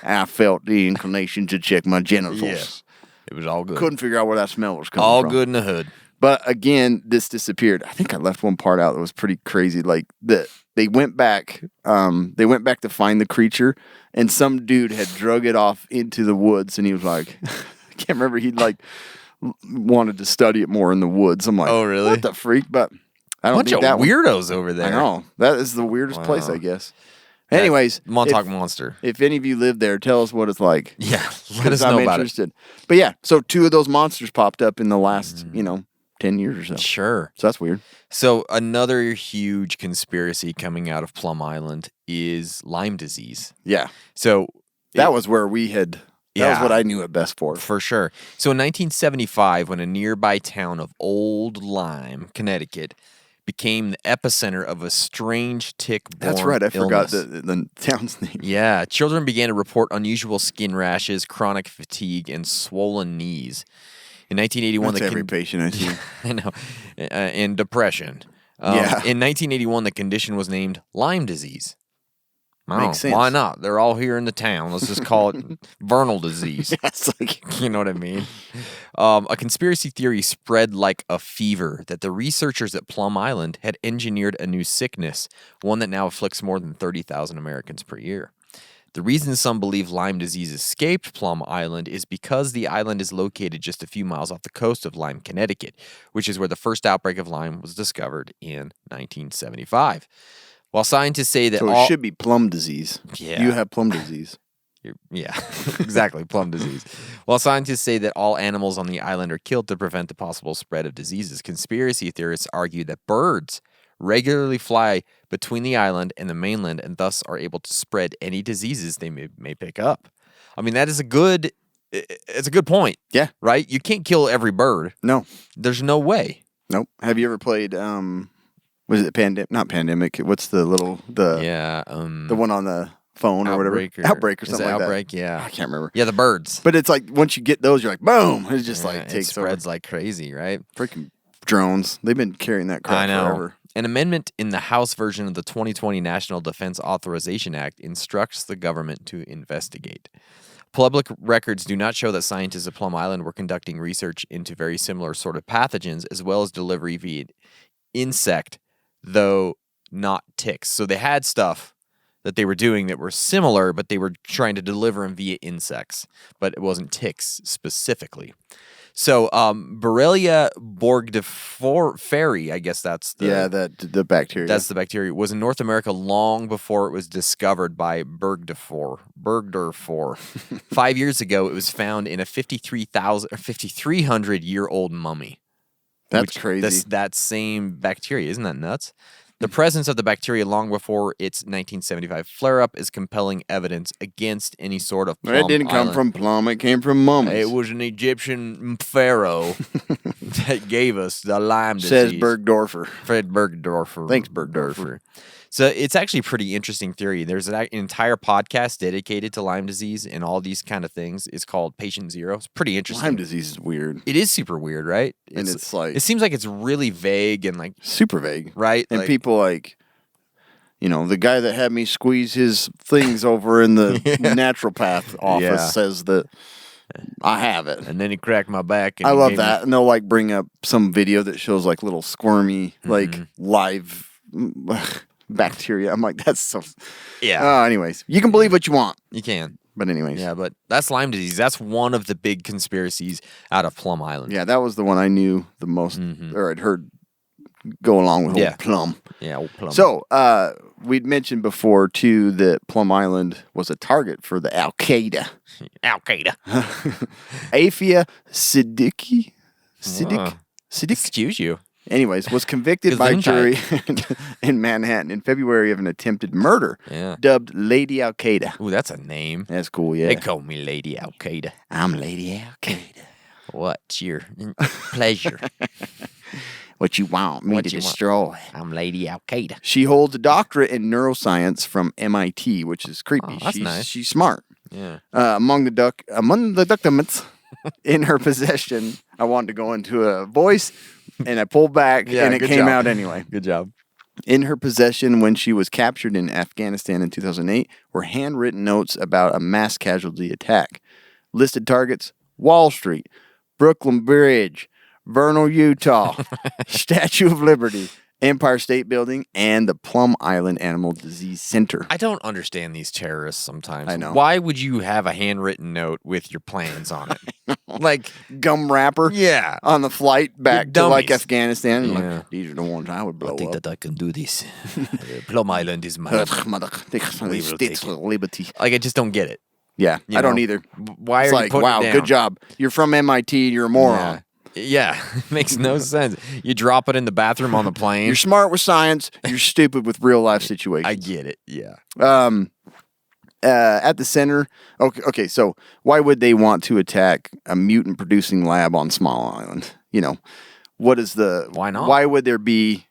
I felt the inclination to check my genitals. Yes. It was all good. Couldn't figure out where that smell was coming all from. All good in the hood. But again, this disappeared. I think I left one part out that was pretty crazy. Like they went back to find the creature, and some dude had drug it off into the woods, and he was like, I can't remember. He like wanted to study it more in the woods. I'm like, oh really? What the freak? But I don't bunch think of that weirdos over there. I know that is the weirdest place, I guess. Anyways, Montauk Monster. If any of you live there, tell us what it's like. Yeah, let us know I'm about interested. But yeah, so two of those monsters popped up in the last, 10 years or so. Sure. So that's weird. So another huge conspiracy coming out of Plum Island is Lyme disease. Yeah. So that was where we had. That was what I knew it best for. For sure. So in 1975, when a nearby town of Old Lyme, Connecticut, became the epicenter of a strange tick-borne That's right. I illness. forgot the town's name. Yeah. Children began to report unusual skin rashes, chronic fatigue, and swollen knees. In 1981, That's every patient I see. I know. And depression. Yeah. In 1981, the condition was named Lyme disease. Makes sense. Why not? They're all here in the town. Let's just call it vernal disease. That's like, you know what I mean? A conspiracy theory spread like a fever that the researchers at Plum Island had engineered a new sickness, one that now afflicts more than 30,000 Americans per year. The reason some believe Lyme disease escaped Plum Island is because the island is located just a few miles off the coast of Lyme, Connecticut, which is where the first outbreak of Lyme was discovered in 1975. While scientists say that So it should be plum disease. Yeah. You have plum disease. Yeah, exactly, plum disease. While scientists say that all animals on the island are killed to prevent the possible spread of diseases, conspiracy theorists argue that birds regularly fly between the island and the mainland and thus are able to spread any diseases they may pick up. I mean, it's a good point. Yeah. Right? You can't kill every bird. No. There's no way. Nope. Have you ever played, was it Not Pandemic. What's the one on the phone or whatever? Outbreak or something like Outbreak, that. yeah. I can't remember. Yeah, the birds. But it's like once you get those, you're like, boom. It just It takes spreads over. like crazy, right? Freaking drones. They've been carrying that crap I know. forever. An amendment in the House version of the 2020 National Defense Authorization Act instructs the government to investigate. Public records do not show that scientists at Plum Island were conducting research into very similar sort of pathogens as well as delivery via insect, though not ticks. So they had stuff that they were doing that were similar, but they were trying to deliver them via insects, but it wasn't ticks specifically. So Borrelia burgdorferi, I guess that's the bacteria. That's the bacteria. Was in North America long before it was discovered by Bergdorf. 5 years ago, it was found in a 5,300-year-old mummy. That's crazy. That same bacteria. Isn't that nuts? The presence of the bacteria long before its 1975 flare-up is compelling evidence against any sort of Plum It didn't come Island. from plum. It came from mummies. It was an Egyptian pharaoh that gave us the Lyme disease. Says Bergdorfer. Fred Bergdorfer. Thanks, Bergdorfer. So it's actually a pretty interesting theory. There's an entire podcast dedicated to Lyme disease and all these kind of things. It's called Patient Zero. It's pretty interesting. Lyme disease is weird. It is super weird, right? And it's like... It seems like it's really vague and like... super vague. Right? And like, people like... You know, the guy that had me squeeze his things over in the naturopath office says that I have it. And then he cracked my back. And I he love gave that. And they'll like bring up some video that shows like little squirmy, like live bacteria. I'm like, that's so... Yeah. Anyways, you can believe what you want. You can. But anyways. Yeah, but that's Lyme disease. That's one of the big conspiracies out of Plum Island. Yeah, that was the one I knew the most, or I'd heard go along with old Plum. Yeah, old Plum. So, we'd mentioned before, too, that Plum Island was a target for the Al-Qaeda. Al-Qaeda. Afia Siddiqui? Siddiq? Excuse you. Anyways, was convicted by jury in Manhattan in February of an attempted murder, dubbed Lady Al-Qaeda. Ooh, that's a name. That's cool, yeah. They call me Lady Al-Qaeda. I'm Lady Al-Qaeda. What's your pleasure? What you want me to destroy. I'm Lady Al-Qaeda. She holds a doctorate in neuroscience from MIT, which is creepy. Oh, that's nice. She's smart. Yeah. Among the documents in her possession, I wanted to go into a voice, and I pulled back, and it came out anyway. Good job. In her possession when she was captured in Afghanistan in 2008 were handwritten notes about a mass casualty attack. Listed targets, Wall Street, Brooklyn Bridge, Vernal, Utah, Statue of Liberty, Empire State Building, and the Plum Island Animal Disease Center. I don't understand these terrorists sometimes. I know. Why would you have a handwritten note with your plans on it? Like gum wrapper on the flight back to like Afghanistan. Yeah. Like, these are the ones I would blow up. that I can do this. Plum Island is my liberty. Like, I just don't get it. Yeah, I don't either. Why it's are like, you putting wow, it down? good job. You're from MIT. You're a moron. Yeah, it makes no sense. You drop it in the bathroom on the plane. You're smart with science. You're stupid with real life situations. I get it. Yeah. At the center. Okay. So why would they want to attack a mutant producing lab on Small Island? You know, what is the? Why not? Why would there be?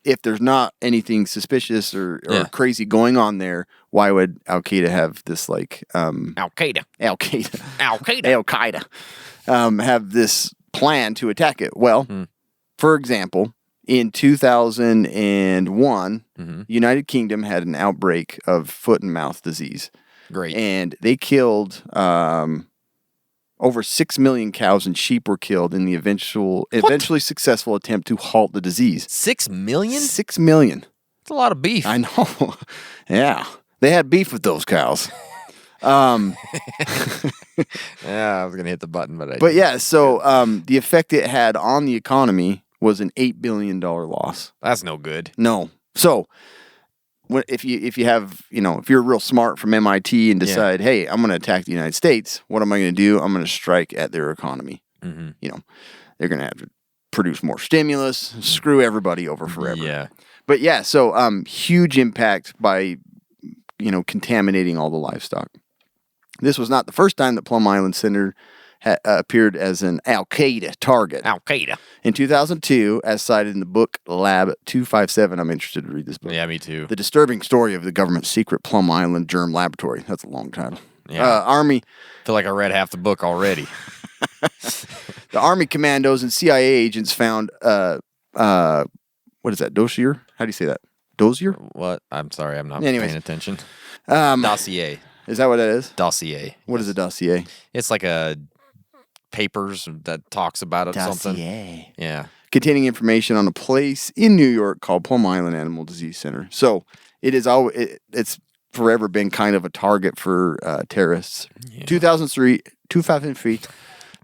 If there's not anything suspicious or crazy going on there, why would Al Qaeda have this like Al-Qaeda have this plan to attack it? Well, for example, in 2001, United Kingdom had an outbreak of foot and mouth disease. Great. And they killed over 6 million cows and sheep were killed in the eventually successful attempt to halt the disease. 6 million? 6 million. That's a lot of beef. I know. Yeah. They had beef with those cows. Yeah, I was gonna hit the button, but But yeah, so the effect it had on the economy was an $8 billion loss. that's no good. No. So if you have, if you're real smart from MIT and decide, hey, I'm going to attack the United States, what am I going to do? I'm going to strike at their economy. Mm-hmm. They're going to have to produce more stimulus, screw everybody over forever. Yeah. But yeah, so huge impact by, contaminating all the livestock. This was not the first time that Plum Island Center appeared as an Al-Qaeda target. Al-Qaeda. In 2002, as cited in the book Lab 257, I'm interested to read this book. Yeah, me too. The disturbing story of the government's secret Plum Island germ laboratory. That's a long title. Yeah. Army. Feel like I read half the book already. The Army commandos and CIA agents found, what is that, dossier? How do you say that? Dossier? What? I'm sorry, I'm not Anyways. paying attention. Dossier. Is that what that is? Dossier. What is a dossier? It's like a papers that talks about it. Something. Dossier. Yeah. Containing information on a place in New York called Plum Island Animal Disease Center. So it is it's forever been kind of a target for terrorists. Yeah. 2003,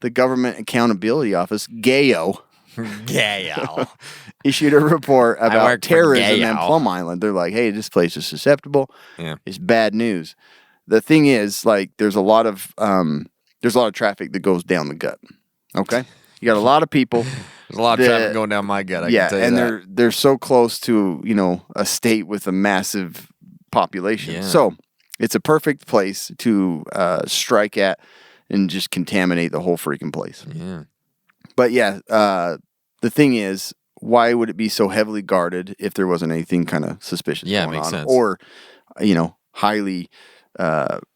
the Government Accountability Office, GAO, issued a report about terrorism in Plum Island. They're like, hey, this place is susceptible. Yeah. It's bad news. The thing is, like, there's a lot of traffic that goes down the gut. Okay, you got a lot of people. There's a lot of traffic going down my gut. I can tell you that. they're so close to a state with a massive population. Yeah. So it's a perfect place to strike at and just contaminate the whole freaking place. Yeah. But yeah, the thing is, why would it be so heavily guarded if there wasn't anything kind of suspicious going on? Yeah, makes sense. Or, highly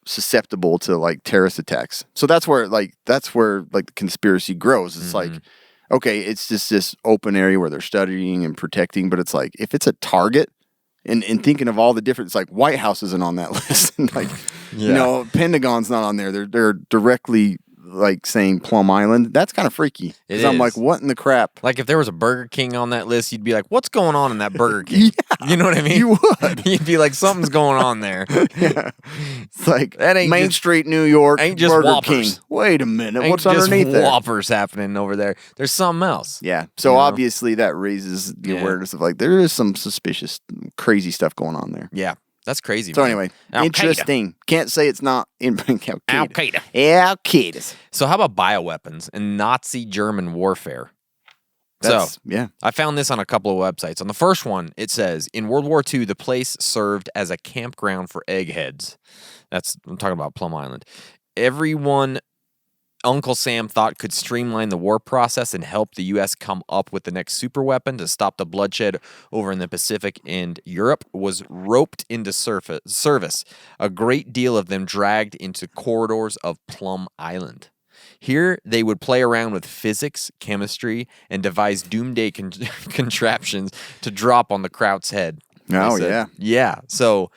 susceptible to like terrorist attacks. So that's where the conspiracy grows. It's like, okay, it's just this open area where they're studying and protecting, but it's like if it's a target and thinking of all the different, it's like White House isn't on that list. And like, Pentagon's not on there. They're directly like saying Plum Island. That's kind of freaky. Because I'm like, what in the crap? Like if there was a Burger King on that list, you'd be like, what's going on in that Burger King? Yeah, you know what I mean? You would. You'd be like, something's going on there. Yeah. It's like that ain't Main Street, New York, ain't just Burger Whoppers. King. Wait a minute. Ain't What's just underneath there? Whoppers happening over there. There's something else. Yeah. So obviously that raises the awareness of like, there is some suspicious, crazy stuff going on there. Yeah. That's crazy. So man. anyway, Al-Qaeda. Interesting. Can't say it's not in Al-Qaeda. Al-Qaeda. So how about bioweapons and Nazi German warfare? Yeah. I found this on a couple of websites. On the first one, it says, in World War II, the place served as a campground for eggheads. I'm talking about Plum Island. Everyone Uncle Sam thought could streamline the war process and help the U.S. come up with the next superweapon to stop the bloodshed over in the Pacific and Europe was roped into service. A great deal of them dragged into corridors of Plum Island. Here, they would play around with physics, chemistry, and devise doomsday contraptions to drop on the Kraut's head. Oh, yeah. Yeah, so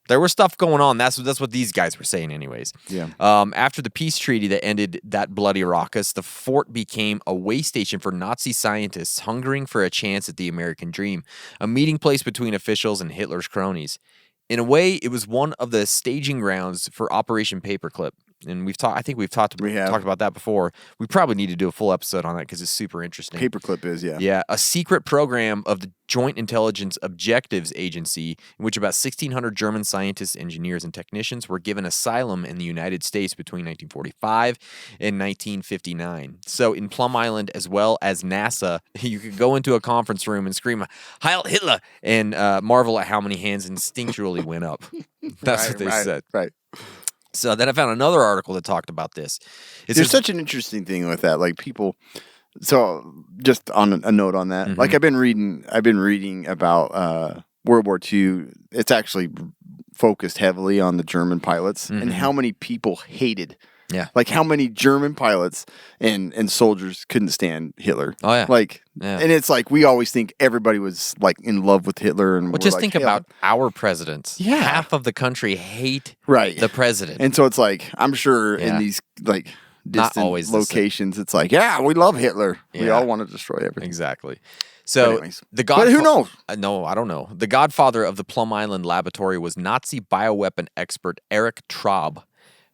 there was stuff going on. That's what these guys were saying anyways. Yeah. After the peace treaty that ended that bloody ruckus, the fort became a way station for Nazi scientists hungering for a chance at the American dream, a meeting place between officials and Hitler's cronies. In a way, it was one of the staging grounds for Operation Paperclip. And I think we've talked about that before. We probably need to do a full episode on that because it's super interesting. Paperclip is, yeah. Yeah, a secret program of the Joint Intelligence Objectives Agency in which about 1,600 German scientists, engineers, and technicians were given asylum in the United States between 1945 and 1959. So in Plum Island, as well as NASA, you could go into a conference room and scream, Heil Hitler, and marvel at how many hands instinctually went up. That's what they said. Right. So then I found another article that talked about this. There's such an interesting thing with that, like people. So just on a note on that, like I've been reading about World War II. It's actually focused heavily on the German pilots and how many people hated. Yeah, like how many German pilots and soldiers couldn't stand Hitler. Oh yeah, and it's like we always think everybody was like in love with Hitler. And just think about our presidents. Yeah, half of the country hate the president, and so it's like I'm sure in these like distant locations, it's like we love Hitler. Yeah. We all want to destroy everything. Exactly. So anyways. the But who knows? No, I don't know. The godfather of the Plum Island laboratory was Nazi bioweapon expert Erich Traub,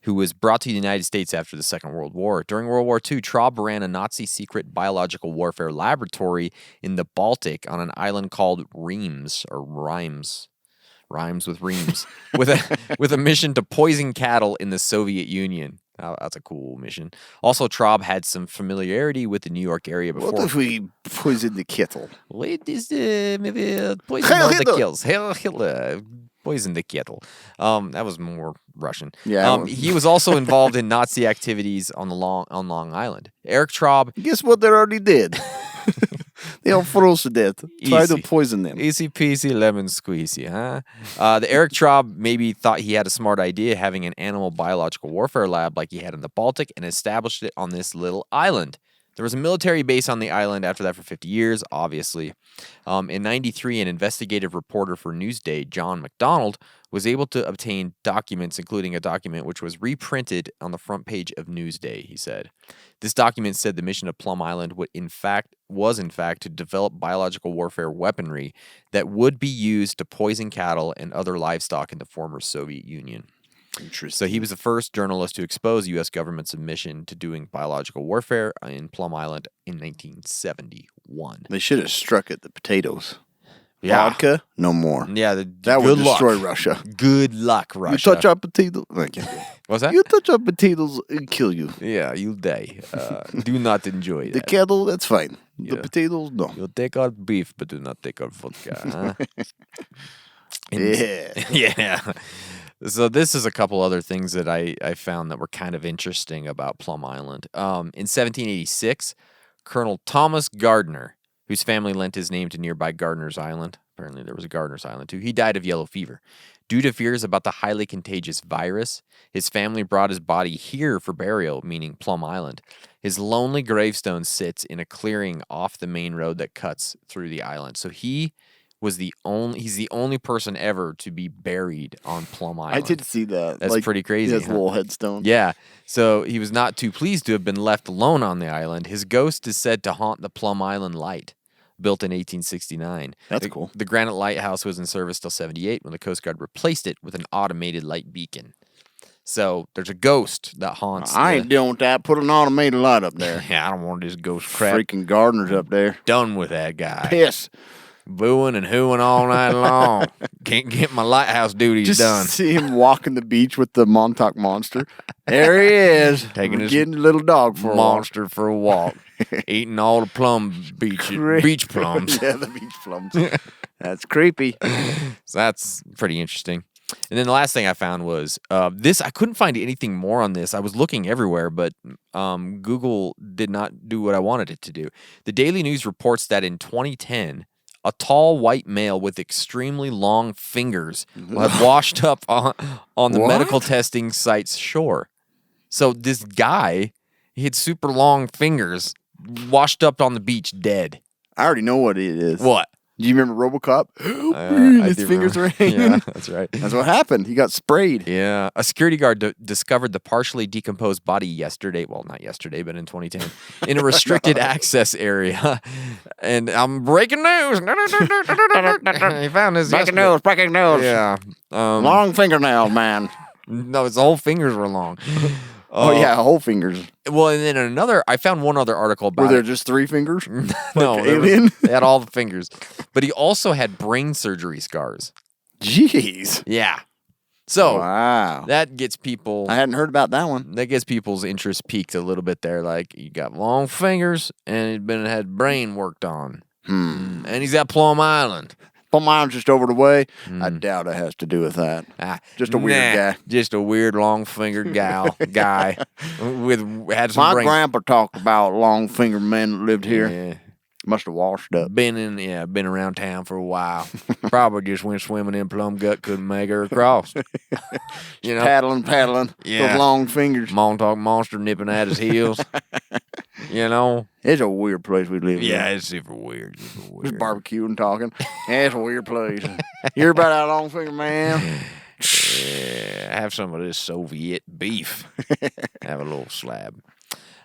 who was brought to the United States after the Second World War. During World War II, Traub ran a Nazi secret biological warfare laboratory in the Baltic on an island called Rheims with Reims, with a mission to poison cattle in the Soviet Union. Oh, that's a cool mission. Also, Traub had some familiarity with the New York area before. What if we poison the kettle? Wait, is maybe poison Heil all the Hitler. kills? Heil Hitler. Poison the kettle. That was more Russian. Yeah. He was also involved in Nazi activities on Long Island. Erich Traub. Guess what? They already did. They all froze to death. Try to Easy. poison them. Easy peasy lemon squeezy, huh? The Erich Traub maybe thought he had a smart idea having an animal biological warfare lab like he had in the Baltic and established it on this little island. There was a military base on the island after that for 50 years, obviously. In 93, an investigative reporter for Newsday, John McDonald, was able to obtain documents, including a document which was reprinted on the front page of Newsday, he said. This document said the mission of Plum Island was in fact to develop biological warfare weaponry that would be used to poison cattle and other livestock in the former Soviet Union. Interesting. So he was the first journalist to expose the U.S. government's admission to doing biological warfare in Plum Island in 1971. They should have struck at the potatoes. Yeah. Vodka, no more. Yeah, That would destroy Russia. Good luck, Russia. You touch our potatoes. I can't do it. What's that? You touch our potatoes, it'll kill you. Yeah, you'll die. Do not enjoy The that. kettle, that's fine. The Yeah. potatoes, no. You'll take our beef, but do not take our vodka. Huh? Yeah. Yeah. So this is a couple other things that I found that were kind of interesting about Plum Island. In 1786, Colonel Thomas Gardner, whose family lent his name to nearby Gardner's Island, apparently there was a Gardner's Island too, he died of yellow fever. Due to fears about the highly contagious virus, his family brought his body here for burial, meaning Plum Island. His lonely gravestone sits in a clearing off the main road that cuts through the island. So he's the only person ever to be buried on Plum Island. I did see that. That's pretty crazy, His huh? little headstone. Yeah. So he was not too pleased to have been left alone on the island. His ghost is said to haunt the Plum Island Light, built in 1869. That's cool. The granite lighthouse was in service till 78 when the Coast Guard replaced it with an automated light beacon. So there's a ghost that haunts. I ain't dealing with that. Put an automated light up there. Yeah, I don't want this ghost crap. Freaking gardeners up there. Done with that guy. Piss. Booing and hooing all night long. Can't get my lighthouse duties Just done. see him walking the beach with the Montauk Monster. There he is. Taking his getting a little dog for a walk. Monster for a walk. Eating all the beach plums. Yeah, the beach plums. That's creepy. So that's pretty interesting. And then the last thing I found was this. I couldn't find anything more on this. I was looking everywhere, but Google did not do what I wanted it to do. The Daily News reports that in 2010, a tall white male with extremely long fingers had washed up on the What? medical testing site's shore. So this guy, he had super long fingers, washed up on the beach dead. I already know what it is. What? Do you remember RoboCop? I His do fingers remember. were hanging. Yeah, that's right. That's what happened. He got sprayed. Yeah. A security guard discovered the partially decomposed body yesterday. Well, not yesterday, but in 2010, in a restricted access area. And I'm breaking news. He found this yesterday. Breaking news. Yeah. Long fingernail, man. No, his whole fingers were long. Oh, yeah, whole fingers. Well, and then I found one other article about Were there it. just 3 fingers? No, Like there was- Alien? they had all the fingers. But he also had brain surgery scars. Jeez. Yeah. So Wow. that gets people. I hadn't heard about that one. That gets people's interest peaked a little bit there. Like, you got long fingers and he'd had brain worked on. And he's at Plum Island. Plum Island's just over the way. I doubt it has to do with that. Just a weird guy. Just a weird long fingered guy had some My brain. grandpa talked about long fingered men that lived here. Yeah. Must have washed up. Been around town for a while. Probably just went swimming in Plum Gut, couldn't make her across. You know, Paddling. Yeah. Those long fingers. Montauk Monster nipping at his heels. You know? It's a weird place we live in. Yeah, it's super weird. Just barbecuing, talking. Yeah, it's a weird place. You hear about that long finger man? Yeah, have some of this Soviet beef. Have a little slab.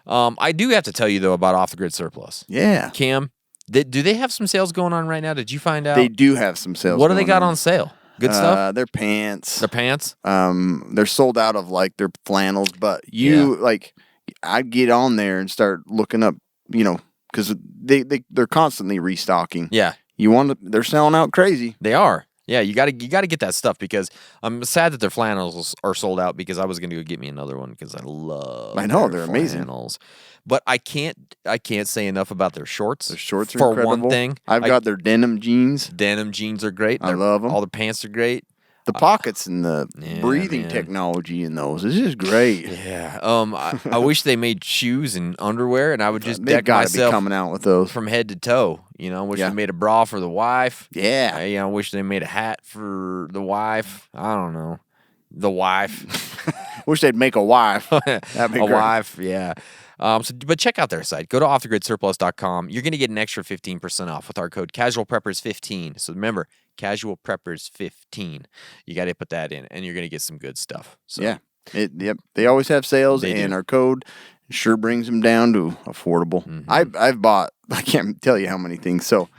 I do have to tell you, though, about Off the Grid Surplus. Yeah. Kim, Do they have some sales going on right now? Did you find out? They do have some sales. What do they going got on sale? Good stuff? Their pants. Their pants? They're sold out of like their flannels, but like I'd get on there and start looking up, because they're constantly restocking. Yeah. They're selling out crazy. They are. Yeah, you got to get that stuff because I'm sad that their flannels are sold out because I was going to go get me another one because I love they're amazing. Flannels. But I can't say enough about their shorts. Their shorts are for incredible. one thing. I've got their denim jeans. Denim jeans are great. I love them. All the pants are great. The pockets and the breathing technology in those is just great. Yeah. I wish they made shoes and underwear, and I would just deck gotta myself be coming out with those from head to toe. I wish they made a bra for the wife. Yeah. I wish they made a hat for the wife. I don't know. The wife. Wish they'd make a wife. That'd be a great. wife, yeah. But check out their site. Go to offthegridsurplus.com. You're going to get an extra 15% off with our code CASUALPREPPERS15. So remember, CASUALPREPPERS15. You got to put that in, and you're going to get some good stuff. So, Yeah. They always have sales, and our code sure brings them down to affordable. Mm-hmm. I've bought, I can't tell you how many things. So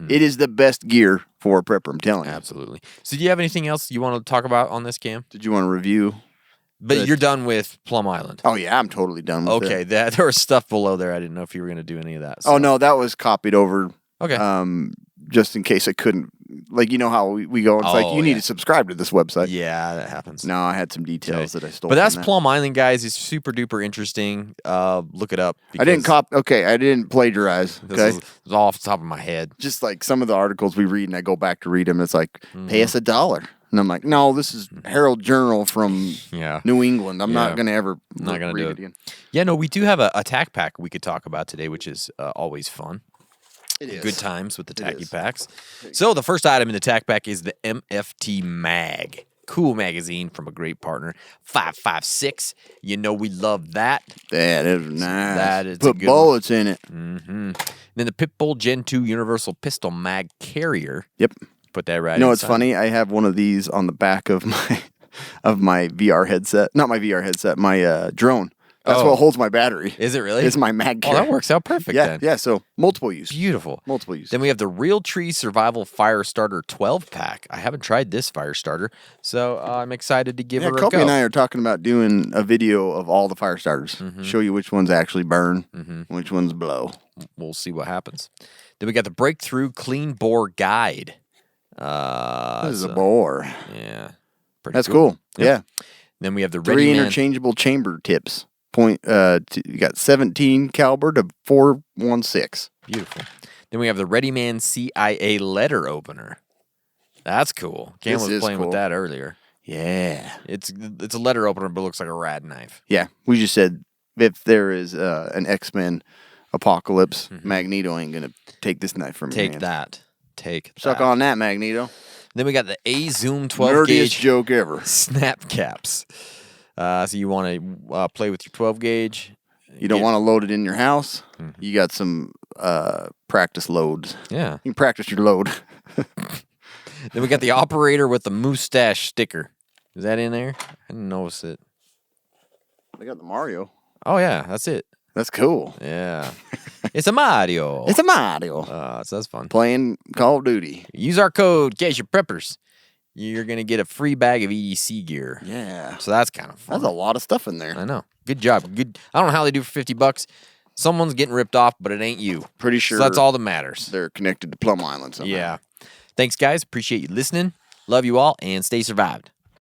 it is the best gear for a prepper, I'm telling you. Absolutely. So do you have anything else you want to talk about on this, Cam? Did you want to review? But you're done with Plum Island. Oh, yeah, I'm totally done with it. Okay, there was stuff below there. I didn't know if you were going to do any of that. Oh, no, that was copied over. Okay. Just in case I couldn't. Like, you know how we go, it's you need to subscribe to this website. Yeah, that happens. No, I had some details that I stole. But that's from that. Plum Island, guys. It's super duper interesting. Look it up. I didn't I didn't plagiarize. Okay, this is off the top of my head. Just like some of the articles we read, and I go back to read them. And it's like, pay us $1, and I'm like, no, this is Herald Journal from New England. I'm not going to ever read it again. Yeah, no, we do have a tack pack we could talk about today, which is always fun. It is. Good times with the tacky packs. So the first item in the tack pack is the MFT Mag. Cool magazine from a great partner, 556. We love that. That is nice. That is Put bullets in it. Mm-hmm. Then the Pitbull Gen 2 Universal Pistol Mag Carrier. Yep. Put that right. It's funny. I have one of these on the back of my VR headset. Not my VR headset. My drone. That's what holds my battery. Is it really? It's my mag carrier. Oh, that works out perfect then. Yeah, so multiple use. Beautiful. Multiple use. Then we have the Real Tree Survival Fire Starter 12-pack. I haven't tried this fire starter, so I'm excited to give her a go. Kobe and I are talking about doing a video of all the fire starters. Show you which ones actually burn, which ones blow. We'll see what happens. Then we got the Breakthrough Clean Bore Guide. This is a bore. Yeah. That's cool. Yep. Yeah. Then we have the 3 interchangeable chamber tips. You got 17 caliber to 416. Beautiful. Then we have the Ready Man CIA letter opener. That's cool. Cam was playing with that earlier. Yeah. It's a letter opener, but it looks like a rad knife. Yeah. We just said if there is an X-Men apocalypse, Magneto ain't going to take this knife from your hand. Take Suck on that, Magneto. Then we got the A-Zoom 12 Nerdiest gauge joke ever. snap caps. So you want to play with your 12 gauge. You don't want to load it in your house. You got some practice loads. Yeah. You can practice your load. Then we got the operator with the mustache sticker. Is that in there? I didn't notice it. They got the Mario. Oh, yeah. That's it. That's cool. Yeah. It's a Mario. It's a Mario. So that's fun. Playing Call of Duty. Use our code CASUALPREPPERS. You're going to get a free bag of EDC gear. Yeah. So that's kind of fun. That's a lot of stuff in there. I know. Good job. Good. I don't know how they do for $50. Someone's getting ripped off, but it ain't you. Pretty sure. So that's all that matters. They're connected to Plum Island somehow. Yeah. Thanks, guys. Appreciate you listening. Love you all, and stay survived.